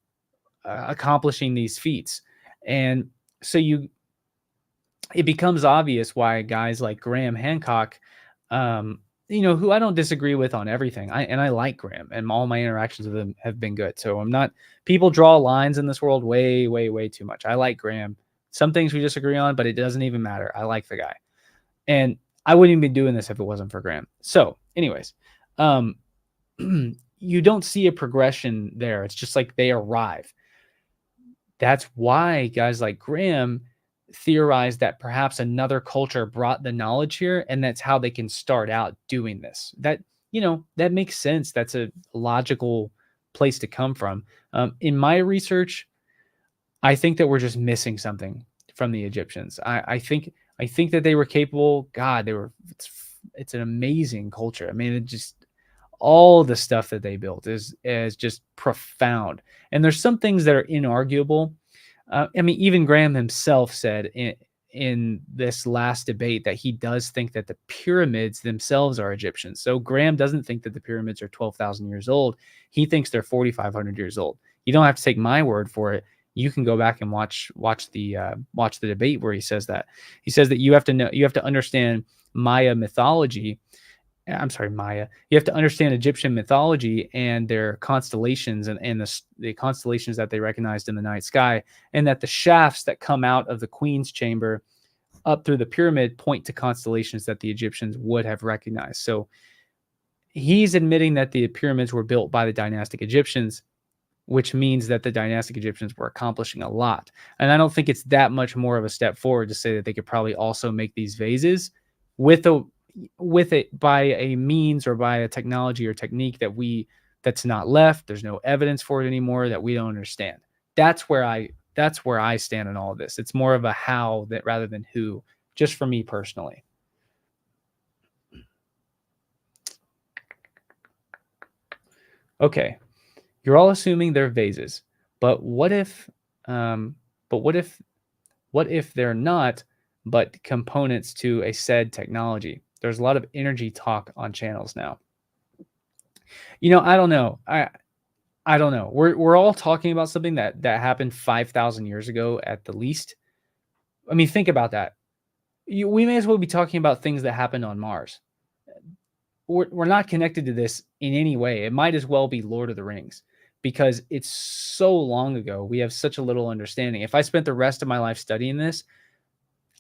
accomplishing these feats. And so it becomes obvious why guys like Graham Hancock, who I don't disagree with on everything. I like Graham, and all my interactions with him have been good. So people draw lines in this world way, way, way too much. I like Graham. Some things we disagree on, but it doesn't even matter. I like the guy. And I wouldn't even be doing this if it wasn't for Graham. So anyways, you don't see a progression there. It's just like they arrive. That's why guys like Graham theorized that perhaps another culture brought the knowledge here, and that's how they can start out doing this. That, that makes sense. That's a logical place to come from. In my research, I think that we're just missing something from the Egyptians. I think that they were capable. God, they were. It's an amazing culture. I mean, it just all the stuff that they built is just profound. And there's some things that are inarguable. I mean, even Graham himself said in this last debate that he does think that the pyramids themselves are Egyptian. So Graham doesn't think that the pyramids are 12,000 years old. He thinks they're 4,500 years old. You don't have to take my word for it. You can go back and watch the debate where he says that. He says that you have to understand Maya mythology. I'm sorry, Maya. You have to understand Egyptian mythology and their constellations and the constellations that they recognized in the night sky, and that the shafts that come out of the queen's chamber up through the pyramid point to constellations that the Egyptians would have recognized. So he's admitting that the pyramids were built by the dynastic Egyptians, which means that the dynastic Egyptians were accomplishing a lot. And I don't think it's that much more of a step forward to say that they could probably also make these vases with it by a means or by a technology or technique that's not left. There's no evidence for it anymore that we don't understand. That's where I stand in all of this. It's more of a how that rather than who, just for me personally. Okay. You're all assuming they're vases, but what if they're not, but components to a said technology? There's a lot of energy talk on channels now. I don't know. I don't know. We're all talking about something that happened 5,000 years ago at the least. I mean, think about that. We may as well be talking about things that happened on Mars. We're not connected to this in any way. It might as well be Lord of the Rings because it's so long ago. We have such a little understanding. If I spent the rest of my life studying this,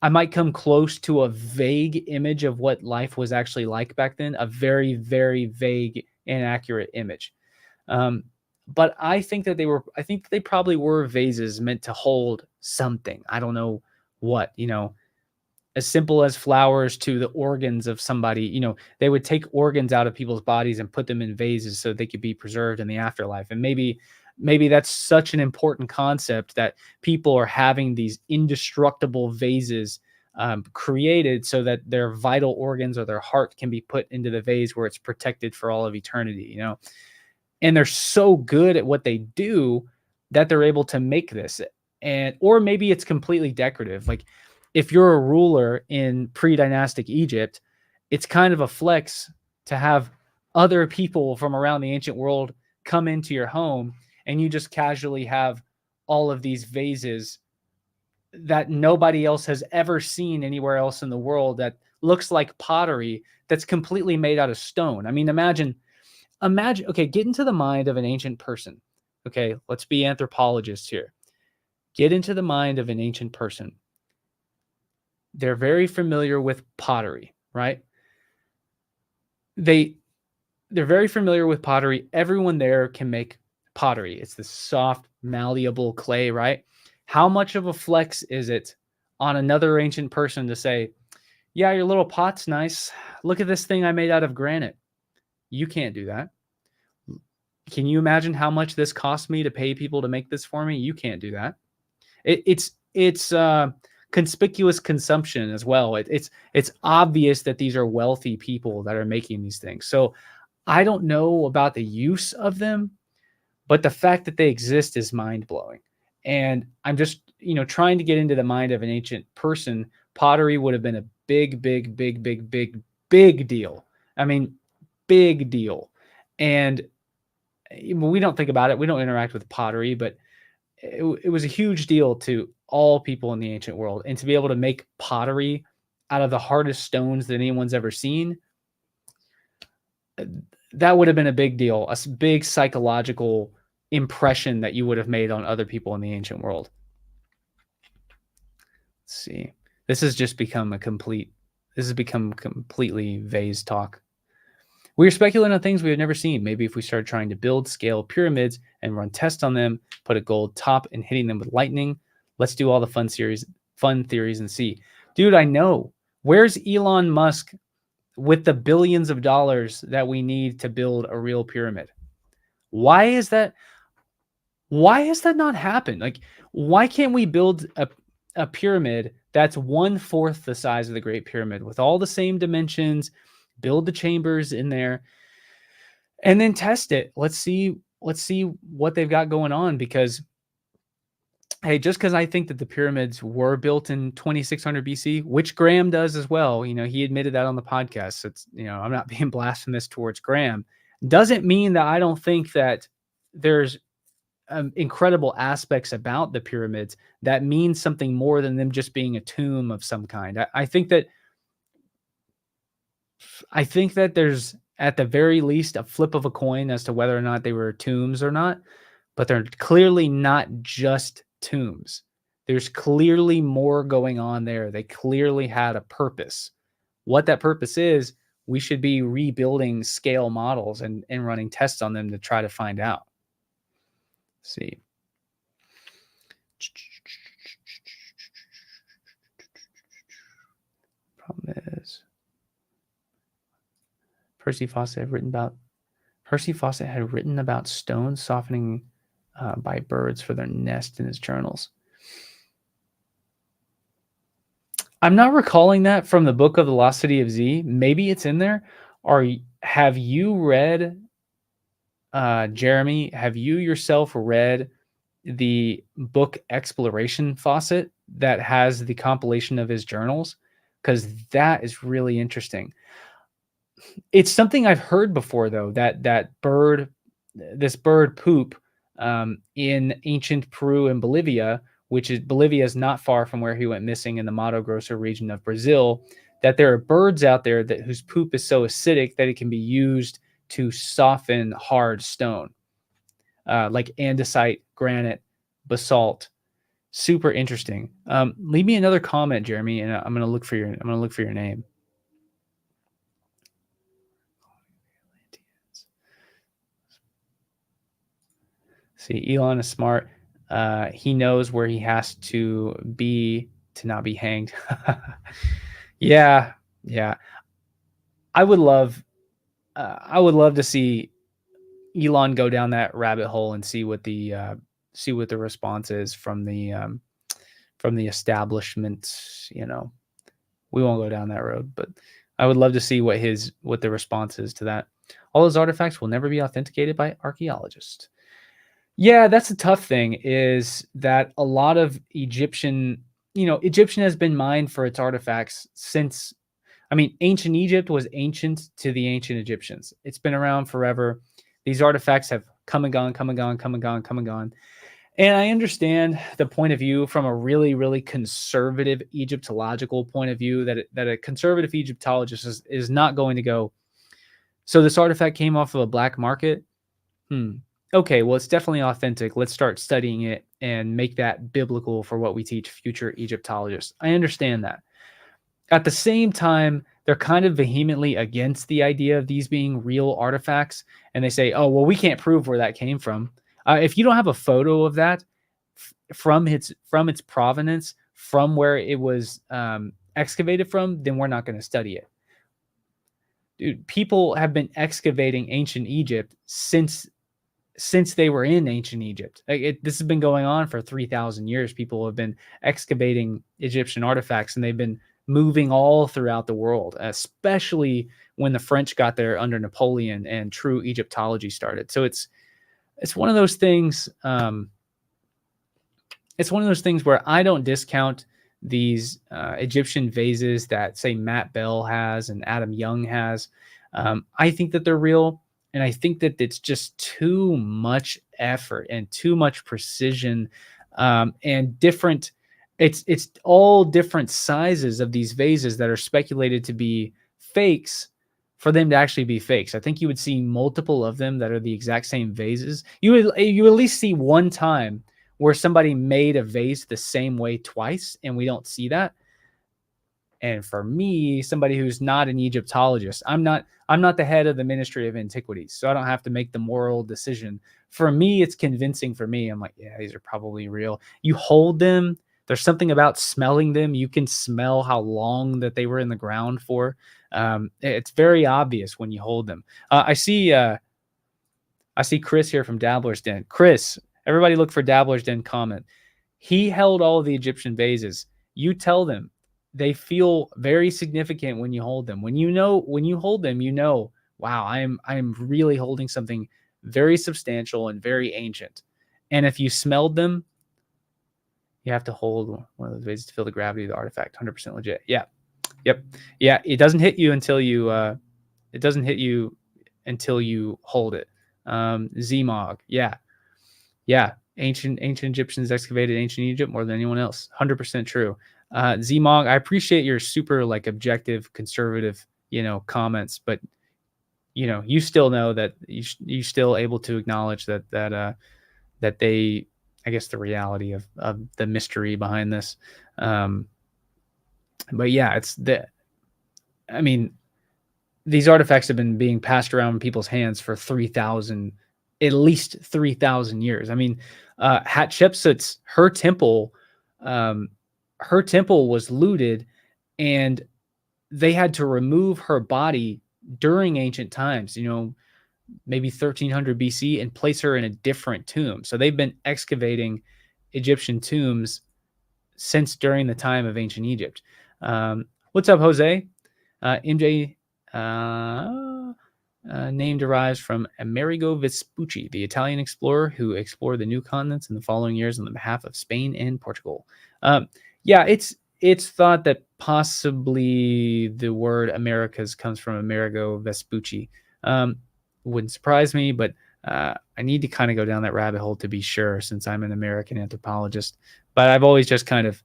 I might come close to a vague image of what life was actually like back then, a very, very vague, inaccurate image. But I think that they probably were vases meant to hold something. I don't know what, as simple as flowers to the organs of somebody. They would take organs out of people's bodies and put them in vases so they could be preserved in the afterlife. And maybe that's such an important concept that people are having these indestructible vases created so that their vital organs or their heart can be put into the vase where it's protected for all of eternity, and they're so good at what they do that they're able to make this. Or maybe it's completely decorative. Like if you're a ruler in pre-dynastic Egypt, it's kind of a flex to have other people from around the ancient world come into your home and you just casually have all of these vases that nobody else has ever seen anywhere else in the world that looks like pottery that's completely made out of stone. I mean, imagine, okay, get into the mind of an ancient person. Okay, let's be anthropologists here. Get into the mind of an ancient person. They're very familiar with pottery, right? They're very familiar with pottery. Everyone there can make pottery. It's the soft, malleable clay, right? How much of a flex is it on another ancient person to say, yeah, your little pot's nice. Look at this thing I made out of granite. You can't do that. Can you imagine how much this cost me to pay people to make this for me? You can't do that. It's conspicuous consumption as well. It's obvious that these are wealthy people that are making these things. So I don't know about the use of them, but the fact that they exist is mind-blowing. And I'm just, trying to get into the mind of an ancient person. Pottery would have been a big, big, big, big, big, big deal. I mean, big deal. And we don't think about it. We don't interact with pottery, but it was a huge deal to all people in the ancient world. And to be able to make pottery out of the hardest stones that anyone's ever seen, that would have been a big deal, a big psychological impression that you would have made on other people in the ancient world. Let's see. This has become completely vase talk. We are speculating on things we have never seen. Maybe if we started trying to build scale pyramids and run tests on them, put a gold top and hitting them with lightning. Let's do all the fun theories and see. Dude, I know. Where's Elon Musk with the billions of dollars that we need to build a real pyramid? Why is that? Why has that not happened? Like, why can't we build a pyramid that's 1/4 the size of the Great Pyramid with all the same dimensions, build the chambers in there, and then test it? Let's see what they've got going on, because hey, just because I think that the pyramids were built in 2600 BC, which Graham does as well, he admitted that on the podcast. So it's, I'm not being blasphemous towards Graham. Doesn't mean that I don't think that there's incredible aspects about the pyramids that mean something more than them just being a tomb of some kind. I think that there's at the very least a flip of a coin as to whether or not they were tombs or not, but they're clearly not just tombs. There's clearly more going on there. They clearly had a purpose. What that purpose is, we should be rebuilding scale models and running tests on them to try to find out. Let's see. Problem is, Percy Fawcett had written about stones softening by birds for their nest in his journals. I'm not recalling that from the book of the Lost City of Z. Maybe it's in there. Have you read, Jeremy, have you yourself read the book Exploration Fawcett that has the compilation of his journals? Because that is really interesting. It's something I've heard before, though, that this bird poop in ancient Peru and Bolivia, Bolivia is not far from where he went missing in the Mato Grosso region of Brazil, that there are birds out there whose poop is so acidic that it can be used to soften hard stone, like andesite, granite, basalt. Super interesting. Leave me another comment, Jeremy, and I'm gonna look for your name. See, Elon is smart. He knows where he has to be to not be hanged. Yeah. I would love to see Elon go down that rabbit hole and see what the response is from the establishment. We won't go down that road, but I would love to see what the response is to that. All those artifacts will never be authenticated by archaeologists. Yeah, that's a tough thing, is that a lot of Egyptian has been mined for its artifacts since, ancient Egypt was ancient to the ancient Egyptians. It's been around forever. These artifacts have come and gone. And I understand the point of view from a really, really conservative Egyptological point of view, that a conservative Egyptologist is not going to go, so this artifact came off of a black market? Okay, well, it's definitely authentic. Let's start studying it and make that biblical for what we teach future Egyptologists. I understand that. At the same time, they're kind of vehemently against the idea of these being real artifacts. And they say, oh, well, we can't prove where that came from. If you don't have a photo of that from its provenance, from where it was excavated from, then we're not going to study it. Dude, people have been excavating ancient Egypt since they were in ancient Egypt. This has been going on for 3,000 years. People have been excavating Egyptian artifacts, and they've been moving all throughout the world, especially when the French got there under Napoleon and true Egyptology started. So it's one of those things. It's one of those things where I don't discount these Egyptian vases that, say, Matt Bell has and Adam Young has. I think that they're real. And I think that it's just too much effort and too much precision, and different. It's all different sizes of these vases that are speculated to be fakes for them to actually be fakes. I think you would see multiple of them that are the exact same vases. You at least see one time where somebody made a vase the same way twice, and we don't see that. And for me, somebody who's not an Egyptologist, I'm not the head of the Ministry of Antiquities, so I don't have to make the moral decision. For me, it's convincing for me. I'm like, yeah, these are probably real. You hold them. There's something about smelling them. You can smell how long that they were in the ground for. It's very obvious when you hold them. I see Chris here from Dabbler's Den. Chris, everybody look for Dabbler's Den comment. He held all of the Egyptian vases. You tell them they feel very significant when you hold them. When you hold them, you know, wow, I'm really holding something very substantial and very ancient. And if you smelled them, you have to hold one of those vases to feel the gravity of the artifact. 100% legit. Yeah. Yep. Yeah. It doesn't hit you until you hold it. Zmog. Yeah. Yeah. Ancient Egyptians excavated ancient Egypt more than anyone else. 100% true. Zmog, I appreciate your super like objective, conservative, comments, but you still know that you still able to acknowledge that they, I guess, the reality of the mystery behind this. But yeah, these artifacts have been being passed around in people's hands for at least 3,000 years. I mean, Hatshepsut's, her temple was looted, and they had to remove her body during ancient times, maybe 1300 BC, and place her in a different tomb. So they've been excavating Egyptian tombs since during the time of ancient Egypt. What's up, Jose? MJ, name derives from Amerigo Vespucci, the Italian explorer who explored the new continents in the following years on the behalf of Spain and Portugal. Yeah, it's thought that possibly the word Americas comes from Amerigo Vespucci. Wouldn't surprise me, but I need to kind of go down that rabbit hole to be sure, since I'm an American anthropologist. But I've always just kind of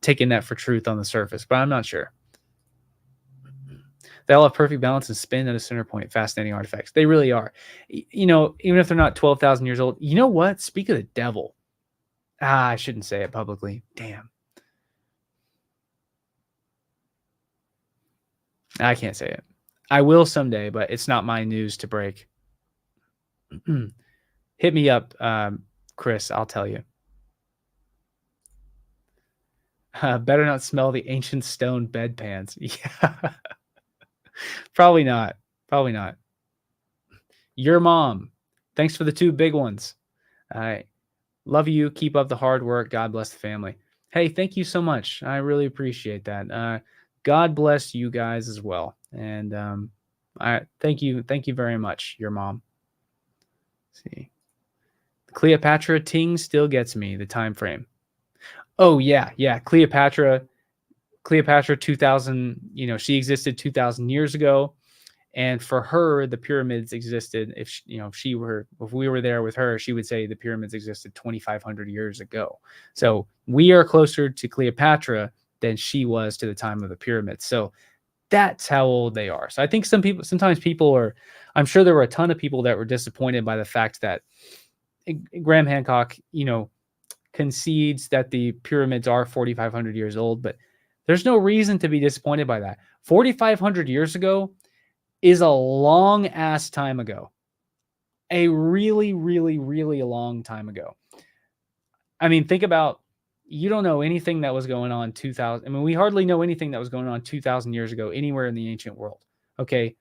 taken that for truth on the surface, but I'm not sure. They all have perfect balance and spin at a center point. Fascinating artifacts. They really are. Even if they're not 12,000 years old. You know what? Speak of the devil. I shouldn't say it publicly. Damn. I can't say it. I will someday, but it's not my news to break. Hit me up, Chris. I'll tell you. Better not smell the ancient stone bedpans. Yeah. Probably not. Your mom. Thanks for the 2 big ones. Love you. Keep up the hard work. God bless the family. Hey, thank you so much. I really appreciate that. God bless you guys as well. And I thank you very much, your mom. Let's see. Cleopatra Ting still gets me, the time frame. Oh yeah. Cleopatra 2000, she existed 2,000 years ago. And for her, the pyramids existed. If we were there with her, she would say the pyramids existed 2,500 years ago. So we are closer to Cleopatra than she was to the time of the pyramids. So that's how old they are. So I think sometimes people are, I'm sure there were a ton of people that were disappointed by the fact that Graham Hancock, concedes that the pyramids are 4,500 years old, but there's no reason to be disappointed by that. 4,500 years ago is a long ass time ago. A really, really, really long time ago. I mean, think about, you don't know anything that was going on 2,000. I mean, we hardly know anything that was going on 2,000 years ago anywhere in the ancient world. Okay.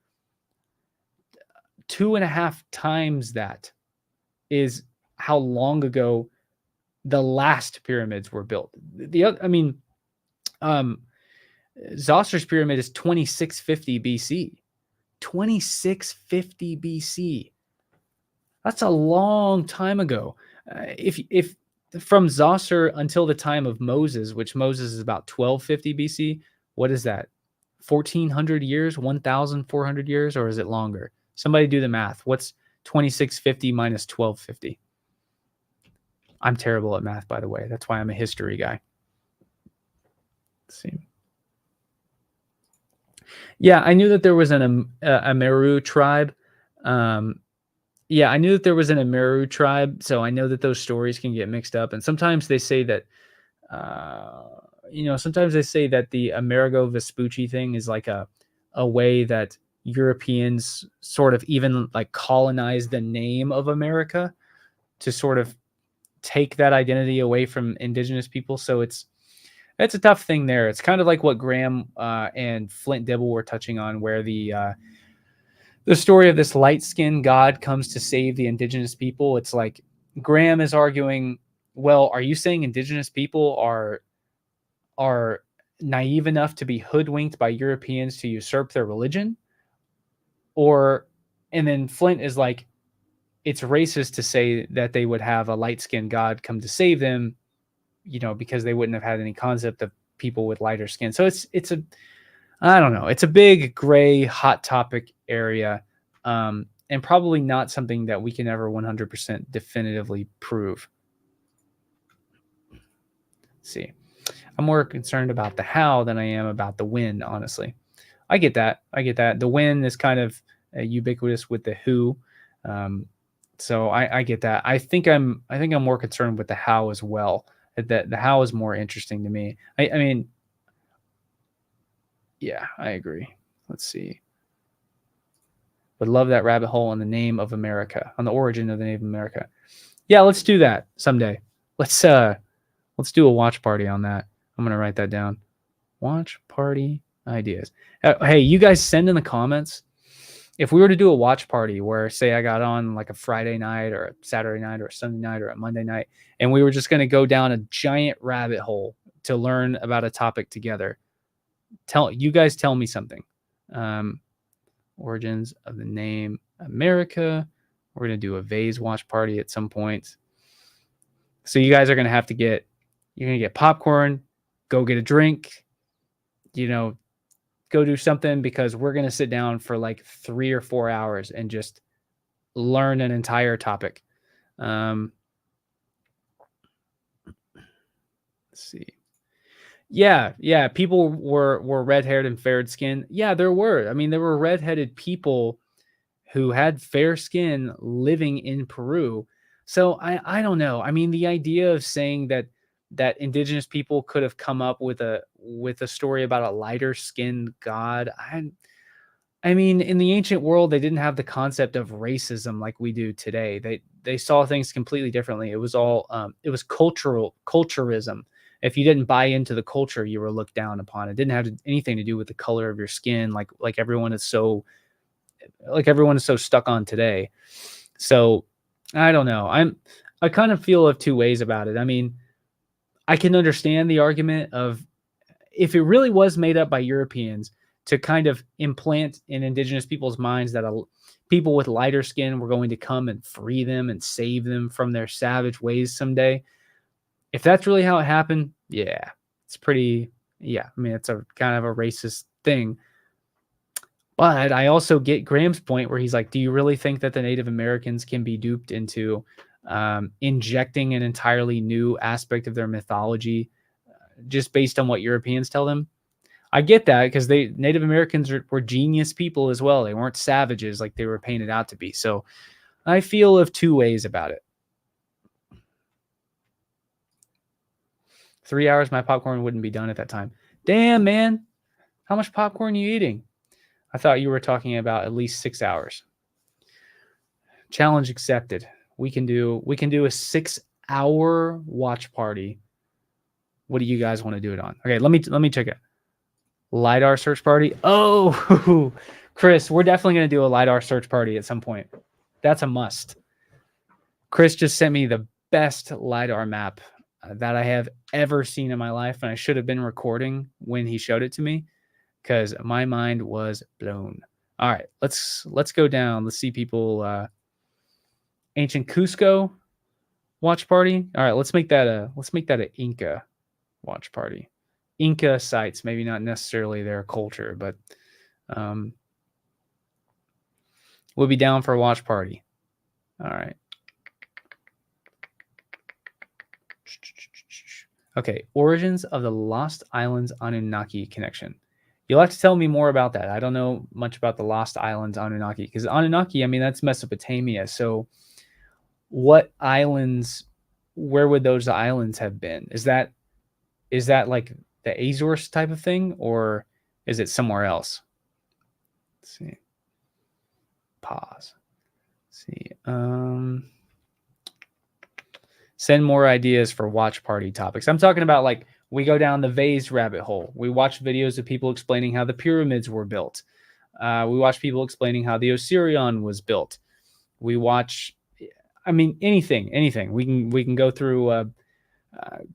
2.5 times that is how long ago the last pyramids were built. Zoster's pyramid is 2650 BC. 2650 BC. That's a long time ago. If from Zoster until the time of Moses, which Moses is about 1250 BC, what is that? 1,400 years, 1,400 years, or is it longer? Somebody do the math. What's 2650 minus 1250? I'm terrible at math, by the way. That's why I'm a history guy. Let's see. Yeah, I knew that there was a Meru tribe. Yeah, I knew that there was an Meru tribe, so I know that those stories can get mixed up. And sometimes they say that sometimes they say that the Amerigo Vespucci thing is like a way that Europeans sort of even like colonize the name of America to sort of take that identity away from indigenous people. So it's a tough thing there. It's kind of like what Graham and Flint Dibble were touching on, where the story of this light-skinned god comes to save the indigenous people. It's like Graham is arguing, well, are you saying indigenous people are naive enough to be hoodwinked by Europeans to usurp their religion? And then Flint is like, it's racist to say that they would have a light-skinned god come to save them, because they wouldn't have had any concept of people with lighter skin. So I don't know. It's a big gray hot topic area, and probably not something that we can ever 100% definitively prove. Let's see. I'm more concerned about the how than I am about the when, honestly. I get that. The when is kind of ubiquitous with the who. So I get that. I think I'm more concerned with the how as well. That the how is more interesting to me. I mean, yeah, I agree. Let's see. Would love that rabbit hole on the name of America, on the origin of the name of America. Yeah, let's do that someday. Let's do a watch party on that. I'm gonna write that down. Watch party ideas. Hey, you guys send in the comments. If we were to do a watch party where, say, I got on like a Friday night or a Saturday night or a Sunday night or a Monday night, and we were just going to go down a giant rabbit hole to learn about a topic together, tell me something. Origins of the name America. We're going to do a vase watch party at some point. So you guys are going to have to you're going to get popcorn, go get a drink, go do something, because we're going to sit down for like 3 or 4 hours and just learn an entire topic. Let's see. Yeah. People were red-haired and fair skin. Yeah, there were. I mean, there were red-headed people who had fair skin living in Peru. So I don't know. I mean, the idea of saying that indigenous people could have come up with a story about a lighter skinned god. I mean, in the ancient world, they didn't have the concept of racism like we do today. They saw things completely differently. It was all it was culturism. If you didn't buy into the culture, you were looked down upon. It didn't have anything to do with the color of your skin, like everyone is so stuck on today. So I don't know. I kind of feel of two ways about it. I mean, I can understand the argument of, if it really was made up by Europeans to kind of implant in indigenous people's minds that people with lighter skin were going to come and free them and save them from their savage ways someday. If that's really how it happened, yeah, it's pretty, I mean, it's a kind of a racist thing. But I also get Graham's point where he's like, do you really think that the Native Americans can be duped into injecting an entirely new aspect of their mythology just based on what Europeans tell them? I get that, because Native Americans were genius people as well. They weren't savages like they were painted out to be. So I feel of two ways about it. 3 hours, my popcorn wouldn't be done at that time. Damn, man. How much popcorn are you eating? I thought you were talking about at least 6 hours. Challenge accepted. We can do a 6-hour watch party. What do you guys want to do it on? Okay, let me check it. LiDAR search party. Oh, Chris, we're definitely going to do a LiDAR search party at some point. That's a must. Chris just sent me the best LiDAR map that I have ever seen in my life, and I should have been recording when he showed it to me, because my mind was blown. All right, let's go down. Let's see people. Ancient Cusco watch party. All right, let's make that a Inca watch party. Inca sites, maybe not necessarily their culture, but we'll be down for a watch party. All right. Okay, origins of the Lost Islands Anunnaki connection. You'll have to tell me more about that. I don't know much about the Lost Islands Anunnaki, because Anunnaki, I mean, that's Mesopotamia. So what islands, where would those islands have been? Is that like the Azores type of thing, or is it somewhere else? Let's see. Pause. Let's see. Send more ideas for watch party topics. I'm talking about like we go down the vase rabbit hole. We watch videos of people explaining how the pyramids were built. We watch people explaining how the Osirion was built. We watch, I mean, anything. We can go through.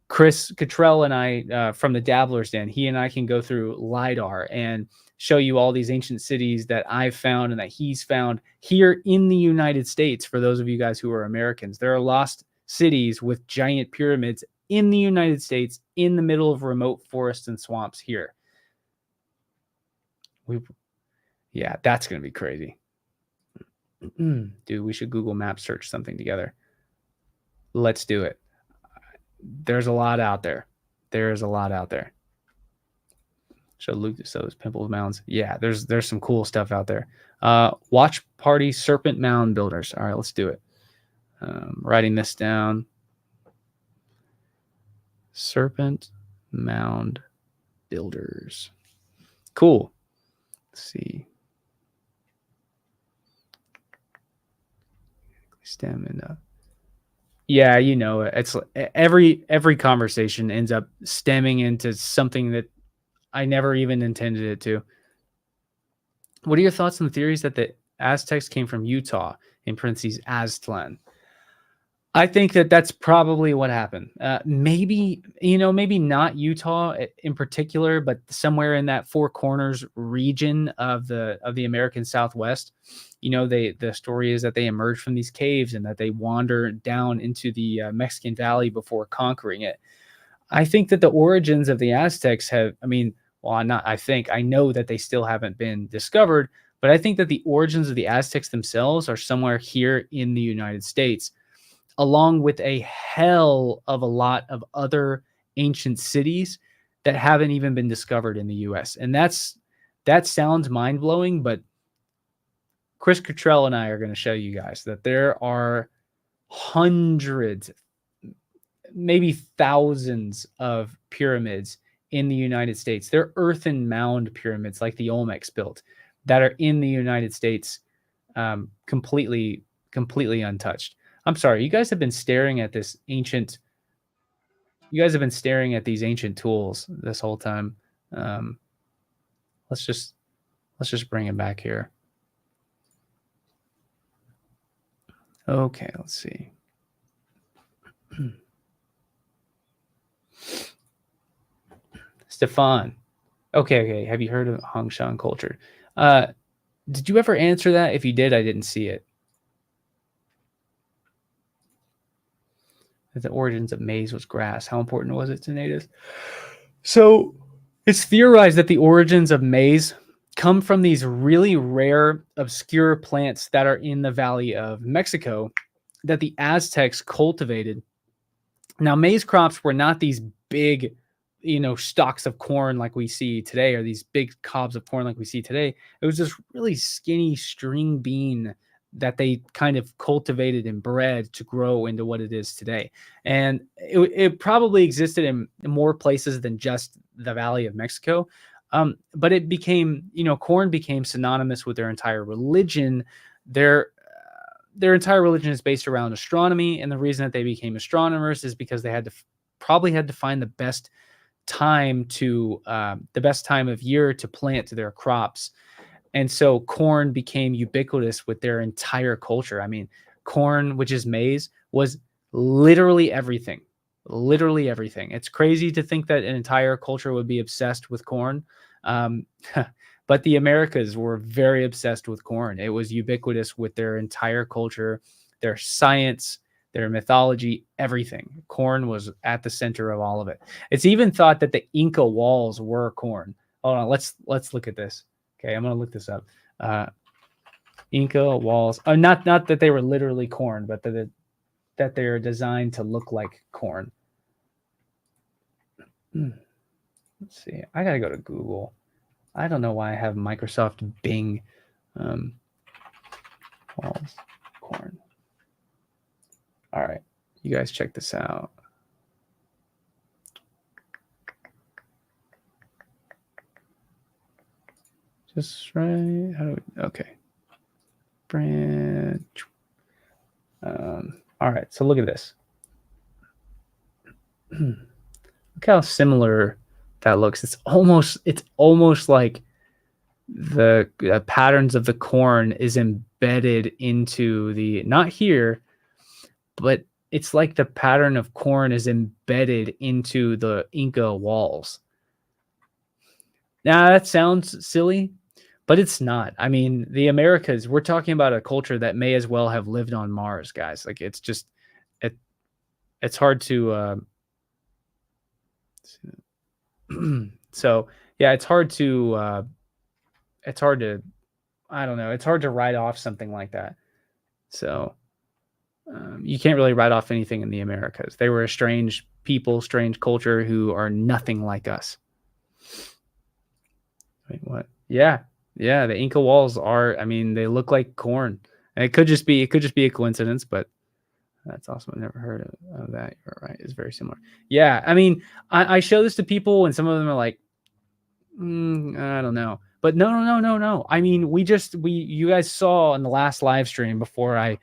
Chris Cottrell and I from the Dabbler's Den. He and I can go through LiDAR and show you all these ancient cities that I've found and that he's found here in the United States. For those of you guys who are Americans, there are lost cities with giant pyramids in the United States in the middle of remote forests and swamps here. Yeah, that's going to be crazy. Dude, we should Google Maps search something together. Let's do it. There's a lot out there. There's a lot out there. Show Luke those Pimple Mounds. Yeah, there's some cool stuff out there. Watch party serpent mound builders. All right, let's do it. Writing this down. Serpent mound builders. Cool. Let's see. Stem and yeah, you know, it's every conversation ends up stemming into something that I never even intended it to. What are your thoughts on the theories that the Aztecs came from Utah, in parentheses, Aztlan? I think that that's probably what happened. Maybe, maybe not Utah in particular, but somewhere in that Four Corners region of the American Southwest. The story is that they emerged from these caves and that they wandered down into the Mexican Valley before conquering it. I think that the origins of the Aztecs I know that they still haven't been discovered, but I think that the origins of the Aztecs themselves are somewhere here in the United States, along with a hell of a lot of other ancient cities that haven't even been discovered in the US. And that sounds mind-blowing, but Chris Cottrell and I are going to show you guys that there are hundreds, maybe thousands of pyramids in the United States. They're earthen mound pyramids like the Olmecs built that are in the United States, completely untouched. I'm sorry, you guys have been staring at these ancient tools this whole time. Let's just bring it back here. Okay, let's see. Stefan. Okay. Have you heard of Hongshan culture? Did you ever answer that? If you did, I didn't see it. The origins of maize was grass. How important was it to natives? So it's theorized that the origins of maize come from these really rare, obscure plants that are in the Valley of Mexico that the Aztecs cultivated. Now, maize crops were not these big, stalks of corn like we see today, or these big cobs of corn like we see today. It was this really skinny string bean that they kind of cultivated and bred to grow into what it is today. And it probably existed in more places than just the Valley of Mexico. But it became, corn became synonymous with their entire religion. Their entire religion is based around astronomy. And the reason that they became astronomers is because they probably had to find the best time of year to plant their crops. And so corn became ubiquitous with their entire culture. I mean, corn, which is maize, was literally everything. Literally everything. It's crazy to think that an entire culture would be obsessed with corn. But the Americas were very obsessed with corn. It was ubiquitous with their entire culture, their science, their mythology, everything. Corn was at the center of all of it. It's even thought that the Inca walls were corn. Hold on, let's look at this. Okay, I'm gonna look this up. Inca walls. Not that they were literally corn, but that they're designed to look like corn. Let's see. I gotta go to Google. I don't know why I have Microsoft Bing. Walls, corn. All right, you guys check this out. Just right. How do we, okay. Branch. All right. So look at this. Look how similar that looks. It's almost like the patterns of the corn is embedded into the, not here, but it's like the pattern of corn is embedded into the Inca walls. Now that sounds silly, but it's not. I mean, the Americas, we're talking about a culture that may as well have lived on Mars, guys. Like it's just it it's hard to so yeah, it's hard to I don't know, it's hard to write off something like that. So you can't really write off anything in the Americas. They were a strange people, strange culture who are nothing like us. Wait, what? Yeah. Yeah, the Inca walls are, I mean, they look like corn. And it could just be a coincidence, but that's awesome. I've never heard of that. You're right. It's very similar. Yeah. I mean, I show this to people and some of them are like, I don't know. But no. I mean, you guys saw in the last live stream before I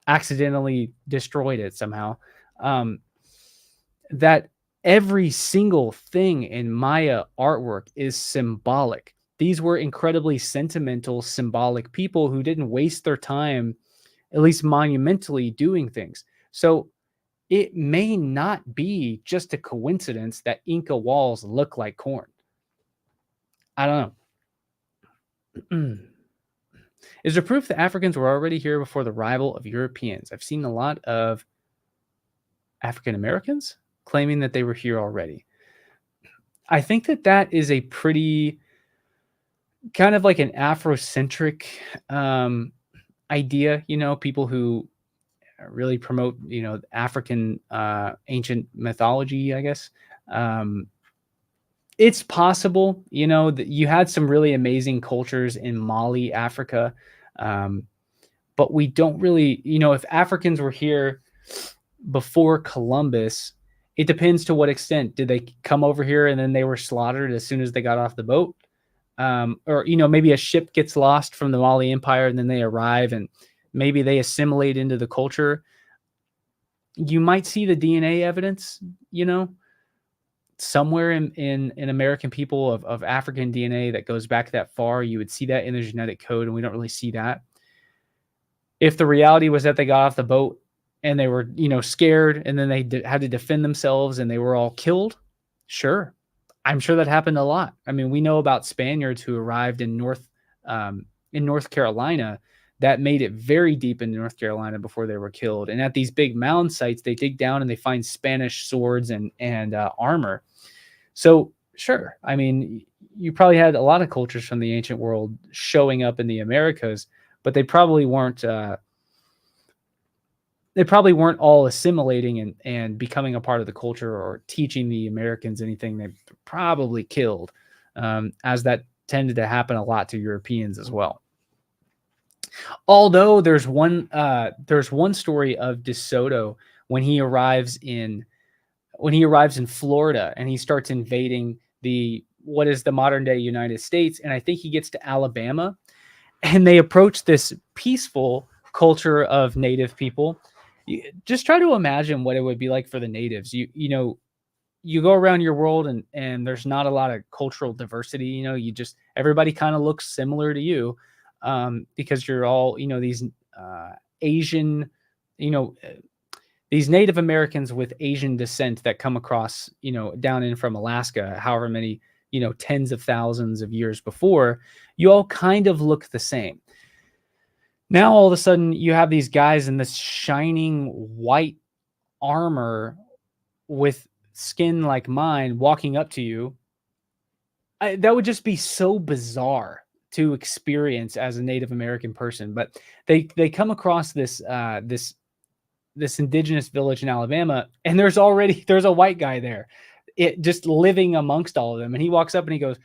accidentally destroyed it somehow, that every single thing in Maya artwork is symbolic. These were incredibly sentimental, symbolic people who didn't waste their time, at least monumentally, doing things. So it may not be just a coincidence that Inca walls look like corn. I don't know. Is there proof that Africans were already here before the arrival of Europeans? I've seen a lot of African Americans claiming that they were here already. I think that is a pretty kind of like an Afrocentric idea, people who really promote, African ancient mythology, I guess. It's possible, that you had some really amazing cultures in Mali, Africa. But we don't really, if Africans were here before Columbus, it depends to what extent. Did they come over here and then they were slaughtered as soon as they got off the boat? Or, maybe a ship gets lost from the Mali Empire and then they arrive and maybe they assimilate into the culture. You might see the DNA evidence, somewhere in American people of African DNA that goes back that far. You would see that in the genetic code, and we don't really see that. If the reality was that they got off the boat and they were, scared, and then they had to defend themselves and they were all killed, sure. I'm sure that happened a lot. I mean, we know about Spaniards who arrived in North Carolina that made it very deep in North Carolina before they were killed. And at these big mound sites, they dig down and they find Spanish swords and armor. So sure, I mean, you probably had a lot of cultures from the ancient world showing up in the Americas, but they probably weren't. They probably weren't all assimilating and becoming a part of the culture or teaching the Americans anything. They probably killed, as that tended to happen a lot to Europeans as well. Although there's one story of De Soto when he arrives in Florida and he starts invading what is the modern day United States, and I think he gets to Alabama, and they approach this peaceful culture of native people. Just try to imagine what it would be like for the natives. You go around your world and there's not a lot of cultural diversity. Everybody kind of looks similar to you, because you're all, these Asian, these Native Americans with Asian descent that come across, down in from Alaska, however many, tens of thousands of years before, you all kind of look the same. Now, all of a sudden, you have these guys in this shining white armor with skin like mine walking up to you. That would just be so bizarre to experience as a Native American person. But they come across this indigenous village in Alabama, and there's a white guy there, just living amongst all of them. And he walks up and he goes,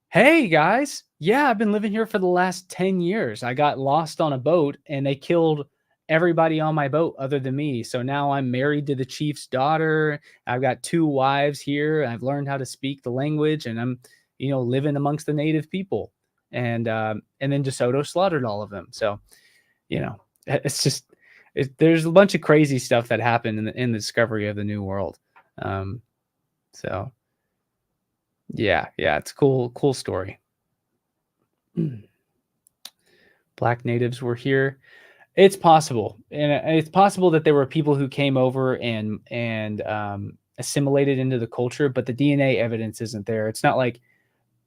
"Hey guys, yeah, I've been living here for the last 10 years. I got lost on a boat and they killed everybody on my boat other than me. So now I'm married to the chief's daughter. I've got 2 wives here. I've learned how to speak the language, and I'm, living amongst the native people, and then DeSoto slaughtered all of them. So, it's just there's a bunch of crazy stuff that happened in the discovery of the New World. So yeah, it's cool story. Black natives were here. It's possible, and it's possible that there were people who came over and assimilated into the culture, but the DNA evidence isn't there. It's not like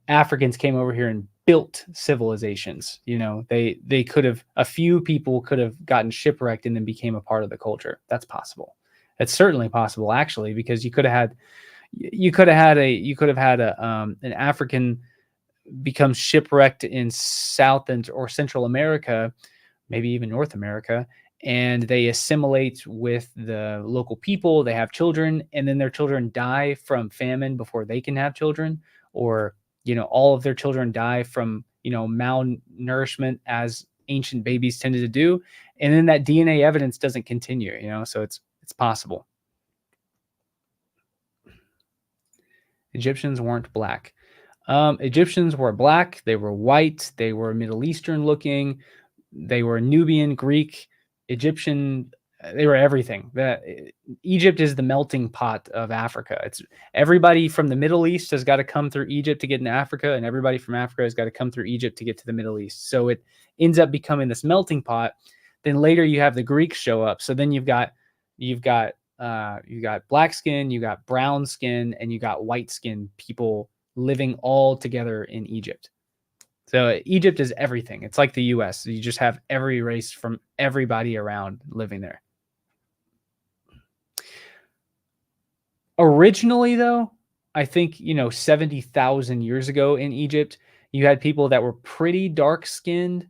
Africans came over here and built civilizations. They could have, a few people could have gotten shipwrecked and then became a part of the culture. That's possible. It's certainly possible, actually, because you could have had an African become shipwrecked in South or Central America, maybe even North America, and they assimilate with the local people. They have children, and then their children die from famine before they can have children, or all of their children die from malnourishment, as ancient babies tended to do, and then that DNA evidence doesn't continue. So it's possible. Egyptians weren't black. Egyptians were black. They were white. They were Middle Eastern looking. They were Nubian, Greek, Egyptian. They were everything. Egypt is the melting pot of Africa. It's everybody from the Middle East has got to come through Egypt to get into Africa, and everybody from Africa has got to come through Egypt to get to the Middle East. So it ends up becoming this melting pot. Then later you have the Greeks show up. So then you've got black skin, you got brown skin, and you got white skin people living all together in Egypt. So Egypt is everything. It's like the US. You just have every race from everybody around living there. Originally, though, I think, 70,000 years ago in Egypt, you had people that were pretty dark skinned,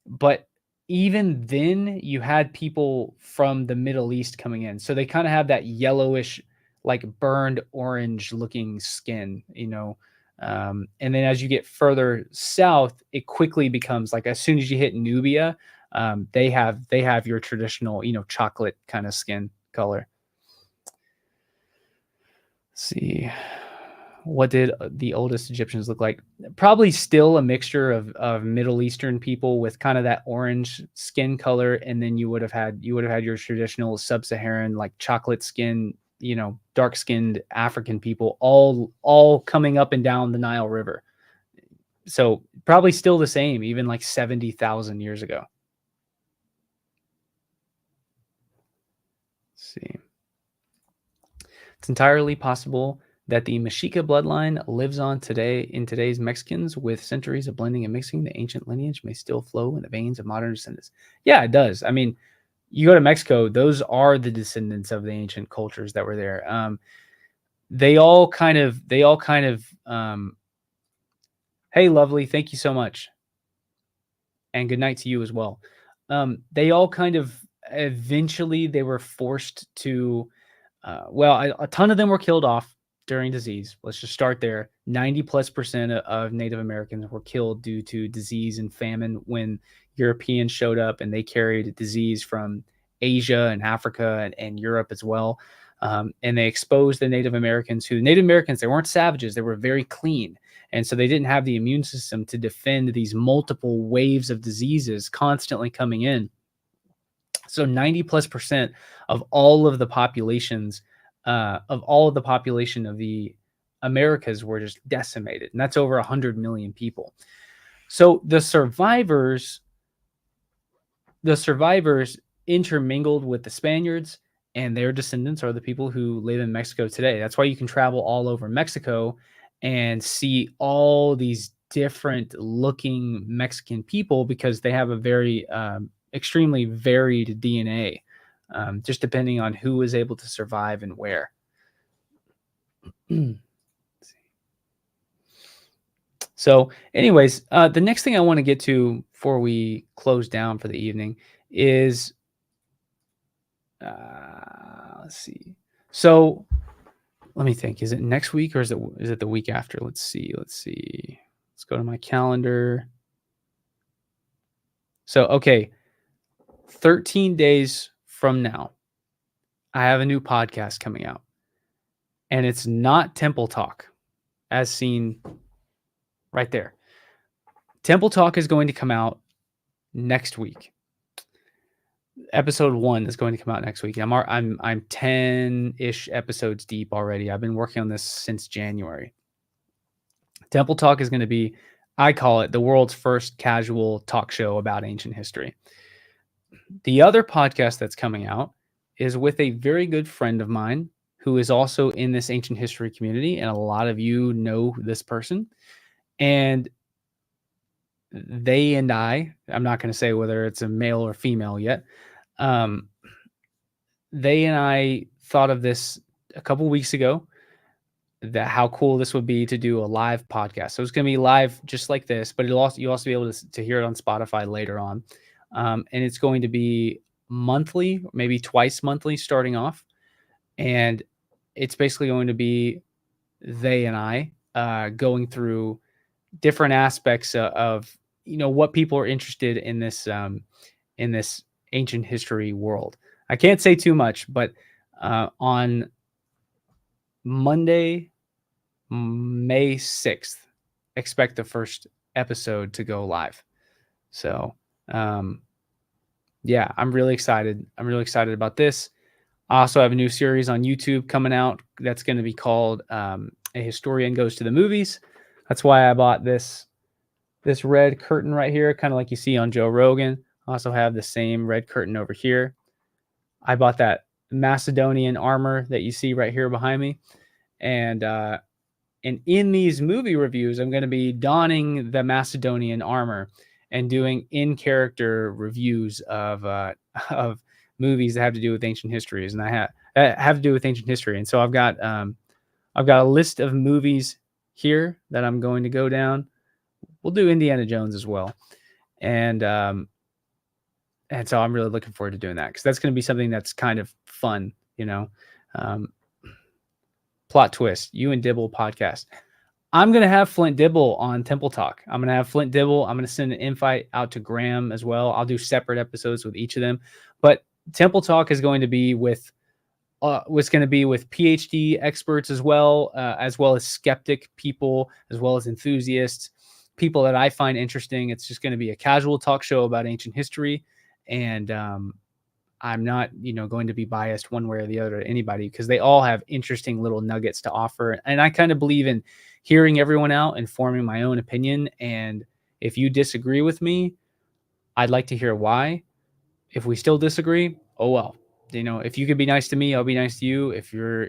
but even then you had people from the Middle East coming in. So they kind of have that yellowish, like burned orange looking skin, and then as you get further south, it quickly becomes like, as soon as you hit Nubia, they have your traditional, chocolate kind of skin color. Let's see. What did the oldest Egyptians look like? Probably still a mixture of Middle Eastern people with kind of that orange skin color, and then you would have had your traditional sub-Saharan, like chocolate skin, dark-skinned African people, all coming up and down the Nile River. So probably still the same, even like 70,000 years ago. Let's see. It's entirely possible that the Mexica bloodline lives on today in today's Mexicans, with centuries of blending and mixing. The ancient lineage may still flow in the veins of modern descendants. Yeah, it does. I mean, you go to Mexico, those are the descendants of the ancient cultures that were there. They all kind of, hey, lovely, thank you so much. And good night to you as well. They all kind of, eventually they were forced to, a ton of them were killed off during disease. Let's just start there. 90+% of Native Americans were killed due to disease and famine when Europeans showed up, and they carried disease from Asia and Africa and Europe as well. And they exposed the Native Americans, they weren't savages. They were very clean. And so they didn't have the immune system to defend these multiple waves of diseases constantly coming in. So 90+% of all of the populations, of the Americas were just decimated. And that's over 100 million people. So the survivors intermingled with the Spaniards, and their descendants are the people who live in Mexico today. That's why you can travel all over Mexico and see all these different looking Mexican people, because they have a very extremely varied DNA, just depending on who was able to survive and where. So anyways, the next thing I want to get to before we close down for the evening is, let's see. So let me think. Is it next week or is it the week after? Let's see. Let's go to my calendar. So, okay. 13 days from now, I have a new podcast coming out, and it's not Temple Talk as seen right there. Temple Talk is going to come out next week. Episode 1 is going to come out next week. I'm 10-ish episodes deep already. I've been working on this since January. Temple Talk is going to be, I call it, the world's first casual talk show about ancient history. The other podcast that's coming out is with a very good friend of mine who is also in this ancient history community, and a lot of you know this person. And they and I'm not going to say whether it's a male or female yet. They and I thought of this a couple weeks ago, that how cool this would be to do a live podcast. So it's going to be you'll also be able to hear it on Spotify later on. And it's going to be monthly, maybe twice monthly starting off. And it's basically going to be they and I going through different aspects of what people are interested in this ancient history world. I can't say too much, but on Monday, May 6th, expect the first episode to go live. So, yeah, I'm really excited. I'm really excited about this. I also have a new series on YouTube coming out that's going to be called A Historian Goes to the Movies. That's why I bought this red curtain right here, kind of like you see on Joe Rogan. I also have the same red curtain over here. I bought that Macedonian armor that you see right here behind me. And in these movie reviews, I'm going to be donning the Macedonian armor and doing in-character reviews of movies that have to do with ancient histories, and have to do with ancient history. And so I've got a list of movies here that I'm going to go down. We'll do Indiana Jones as well, and so I'm really looking forward to doing that, because that's going to be something that's kind of fun, Plot twist: you and Dibble podcast. I'm going to have Flint Dibble on Temple Talk. I'm going to have Flint Dibble. I'm going to send an invite out to Graham as well. I'll do separate episodes with each of them. But Temple Talk is going to be with PhD experts as well as skeptic people, as well as enthusiasts, people that I find interesting. It's just going to be a casual talk show about ancient history. And I'm not, going to be biased one way or the other to anybody, because they all have interesting little nuggets to offer. And I kind of believe in hearing everyone out and forming my own opinion. And if you disagree with me, I'd like to hear why. If we still disagree, oh well. If you could be nice to me, I'll be nice to you. If you're,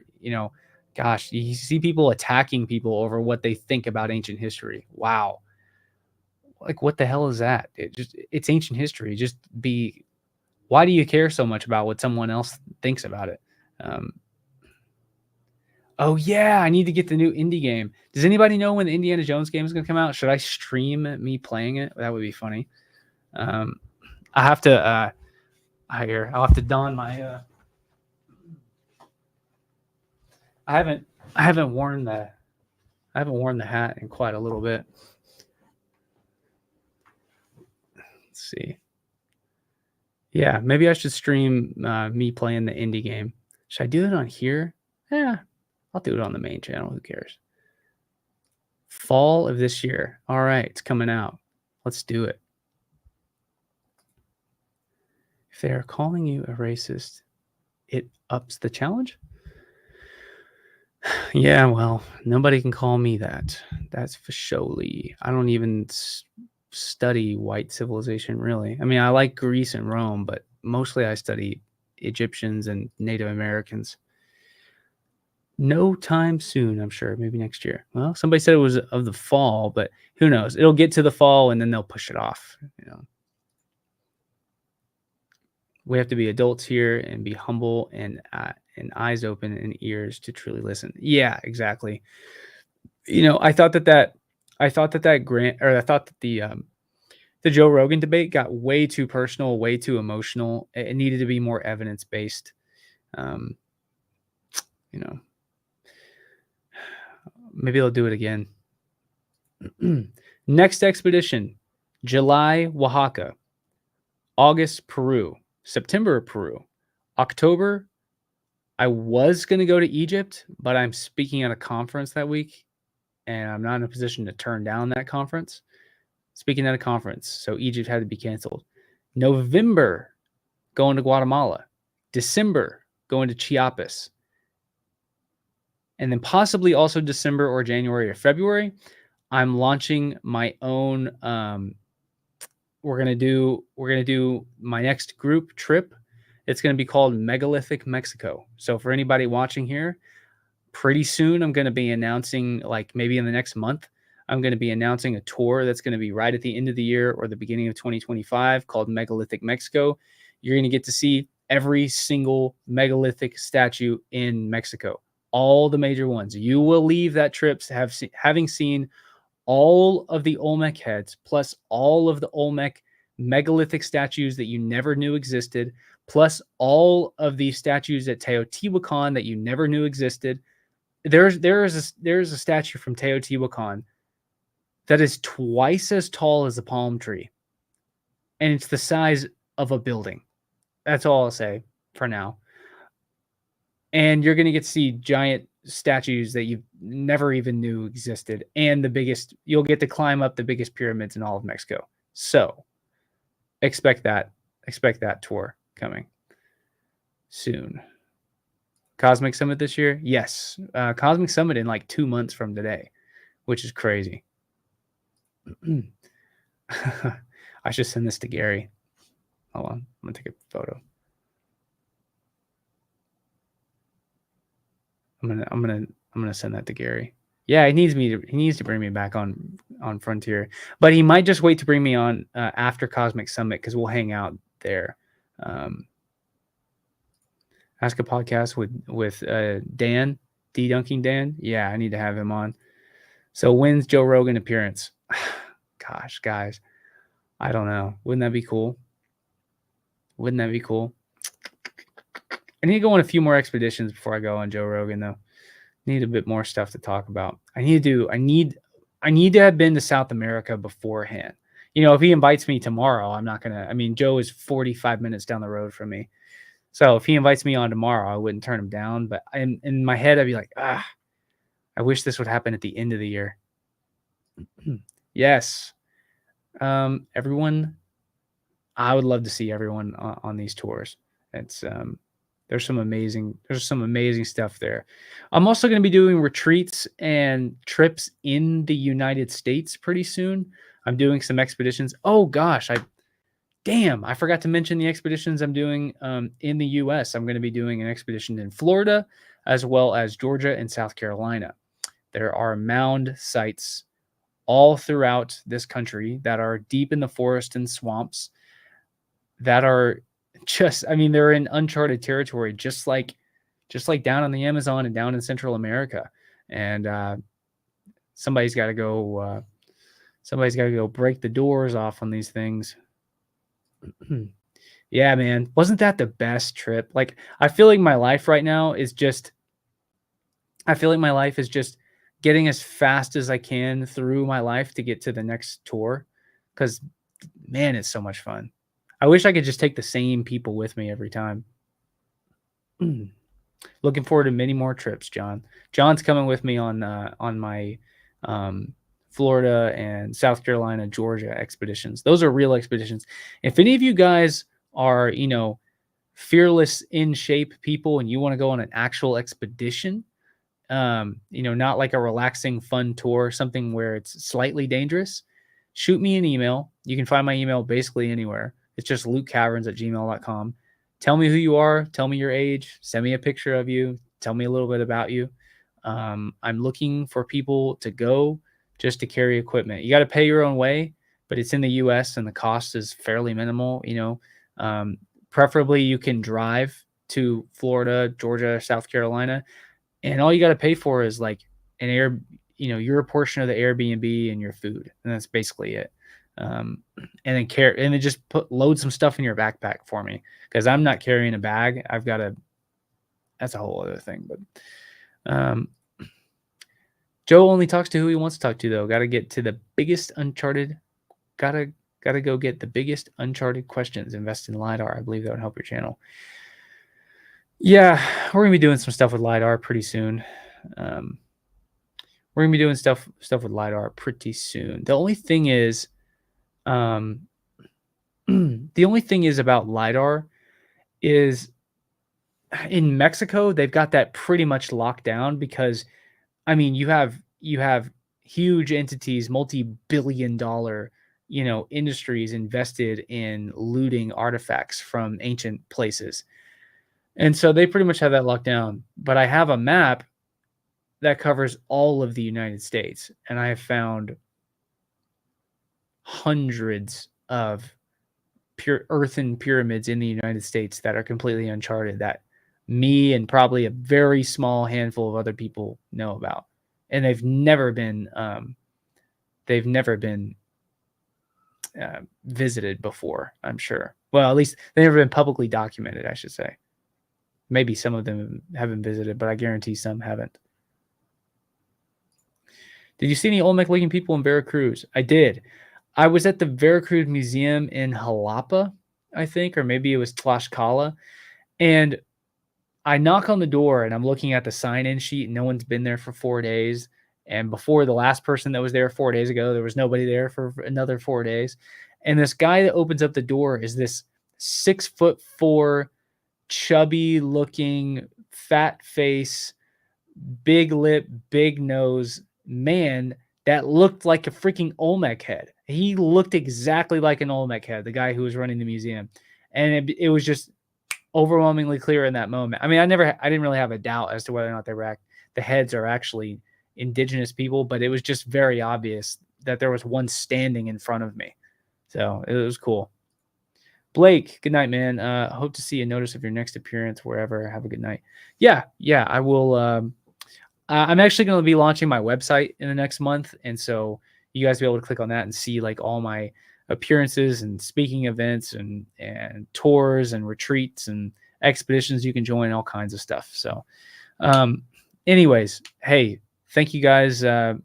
gosh, you see people attacking people over what they think about ancient history. Wow. Like, what the hell is that? It's ancient history. Why do you care so much about what someone else thinks about it? Oh yeah, I need to get the new indie game. Does anybody know when the Indiana Jones game is going to come out? Should I stream me playing it? That would be funny. I have to I'll have to don my I haven't worn the hat in quite a little bit. Let's see. Yeah, maybe I should stream me playing the indie game. Should I do it on here? Yeah, I'll do it on the main channel. Who cares? Fall of this year. All right, it's coming out. Let's do it. If they are calling you a racist, it ups the challenge? Yeah, well, nobody can call me that. That's for surely. I don't even study white civilization, really. I mean, I like Greece and Rome, but mostly I study Egyptians and Native Americans. No time soon, I'm sure. Maybe next year. Well, somebody said it was of the fall, but who knows? It'll get to the fall and then they'll push it off. We have to be adults here and be humble and eyes open and ears to truly listen. Yeah, exactly. I thought that the Joe Rogan debate got way too personal, way too emotional. It needed to be more evidence based. Maybe they'll do it again. Next expedition: July, Oaxaca; August, Peru; September, Peru; October, I was going to go to Egypt, but I'm speaking at a conference that week. and I'm not in a position to turn down that conference. Speaking at a conference, so Egypt had to be canceled. November, going to Guatemala. December, going to Chiapas. And then possibly also December or January or February, I'm launching my own. We're gonna do my next group trip. It's gonna be called Megalithic Mexico. So for anybody watching here, pretty soon I'm gonna be announcing, like maybe in the next month, I'm gonna be announcing a tour that's gonna be right at the end of the year or the beginning of 2025 called Megalithic Mexico. You're gonna get to see every single megalithic statue in Mexico, all the major ones. You will leave that trip having seen all of the Olmec heads, plus all of the Olmec megalithic statues that you never knew existed, plus all of the statues at Teotihuacan that you never knew existed. There's a statue from Teotihuacan that is twice as tall as a palm tree, and it's the size of a building. That's all I'll say for now. And you're going to get to see giant statues that you never even knew existed, and you'll get to climb up the biggest pyramids in all of Mexico. So expect that tour coming soon. Cosmic Summit this year? Yes. Cosmic Summit in like 2 months from today, which is crazy. I should send this to Gary. Hold on. I'm going to take a photo. I'm gonna send that to Gary. Yeah, he needs to bring me back on Frontier, but he might just wait to bring me on after Cosmic Summit because we'll hang out there. Ask a podcast with Dan, Dunking Dan. Yeah, I need to have him on. So when's Joe Rogan appearance? Gosh, guys, I don't know. Wouldn't that be cool? I need to go on a few more expeditions before I go on Joe Rogan, though. Need a bit more stuff to talk about. I need to have been to South America beforehand. If he invites me tomorrow, I'm not gonna. I mean, Joe is 45 minutes down the road from me, so if he invites me on tomorrow, I wouldn't turn him down. But in my head, I'd be like, I wish this would happen at the end of the year. Yes, everyone. I would love to see everyone on these tours. It's there's some amazing stuff there. I'm also going to be doing retreats and trips in the United States pretty soon. I'm doing some expeditions. Oh gosh, I forgot to mention the expeditions I'm doing in the US. I'm going to be doing an expedition in Florida as well as Georgia and South Carolina. There are mound sites all throughout this country that are deep in the forest and swamps that are they're in uncharted territory, just like down on the Amazon and down in Central America. And somebody's got to go break the doors off on these things. Yeah, man. Wasn't that the best trip? Like, I feel like my life right now is just getting as fast as I can through my life to get to the next tour. Because, man, it's so much fun. I wish I could just take the same people with me every time. Looking forward to many more trips, John. John's coming with me on my Florida and South Carolina, Georgia expeditions. Those are real expeditions. If any of you guys are, fearless, in shape people and you want to go on an actual expedition, not like a relaxing, fun tour, something where it's slightly dangerous, shoot me an email. You can find my email basically anywhere. It's just lukecaverns@gmail.com. Tell me who you are. Tell me your age. Send me a picture of you. Tell me a little bit about you. I'm looking for people to go just to carry equipment. You got to pay your own way, but it's in the U.S. and the cost is fairly minimal. Preferably you can drive to Florida, Georgia, South Carolina, and all you got to pay for is like your portion of the Airbnb and your food, and that's basically it. And then just load some stuff in your backpack for me, because I'm not carrying a bag. That's a whole other thing. But Joe only talks to who he wants to talk to, though. Gotta get to the biggest uncharted. Gotta go get the biggest uncharted questions. Invest in LiDAR. I believe that would help your channel. Yeah, we're gonna be doing some stuff with LiDAR pretty soon. we're gonna be doing stuff with LiDAR pretty soon. The only thing is, the only thing is about LiDAR is in Mexico, they've got that pretty much locked down because, I mean, you have huge entities, multi-billion dollar, industries invested in looting artifacts from ancient places. And so they pretty much have that locked down. But I have a map that covers all of the United States, and I have found hundreds of pure earthen pyramids in the United States that are completely uncharted, that me and probably a very small handful of other people know about, and they've never been visited before, I'm sure. Well, at least they've never been publicly documented, I should say. Maybe some of them haven't visited, but I guarantee some haven't. Did you see any Olmec looking people in Veracruz? I did. I was at the Veracruz Museum in Jalapa, I think, or maybe it was Tlaxcala. And I knock on the door and I'm looking at the sign-in sheet and no one's been there for 4 days. And before the last person that was there 4 days ago, there was nobody there for another 4 days. And this guy that opens up the door is this 6'4", chubby looking, fat face, big lip, big nose man that looked like a freaking Olmec head. He looked exactly like an Olmec head, the guy who was running the museum. And it was just overwhelmingly clear in that moment. I mean, I didn't really have a doubt as to whether or not the heads are actually indigenous people, but it was just very obvious that there was one standing in front of me. So it was cool. Blake, good night, man. Hope to see a notice of your next appearance wherever. Have a good night. Yeah, I will. I'm actually going to be launching my website in the next month, and so you guys will be able to click on that and see like all my appearances and speaking events and tours and retreats and expeditions you can join, all kinds of stuff. So anyways, hey, thank you guys. Let's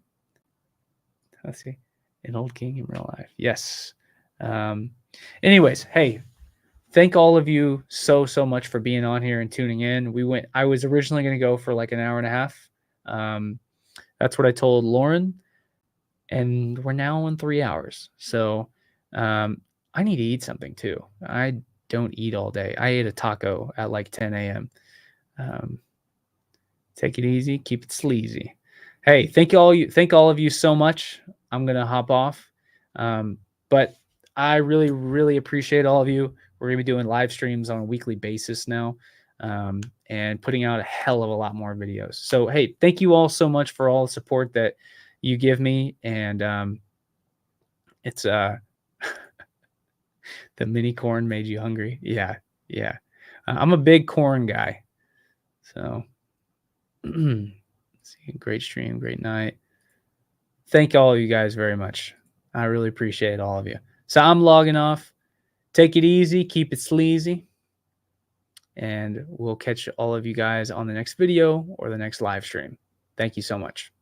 see, an old king in real life. Yes. Anyways, hey, thank all of you so much for being on here and tuning in. I was originally going to go for like an hour and a half. That's what I told Lauren, and we're now on 3 hours. So I need to eat something too. I don't eat all day. I ate a taco at like 10 a.m. Take it easy, keep it sleazy. Hey, thank all of you so much. I'm gonna hop off, but I really, really appreciate all of you. We're gonna be doing live streams on a weekly basis now, and putting out a hell of a lot more videos. So hey, thank you all so much for all the support that you give me, and it's the mini corn made you hungry. Yeah. I'm a big corn guy. So see, great stream, great night. Thank all of you guys very much. I really appreciate all of you. So I'm logging off. Take it easy, keep it sleazy, and we'll catch all of you guys on the next video or the next live stream. Thank you so much.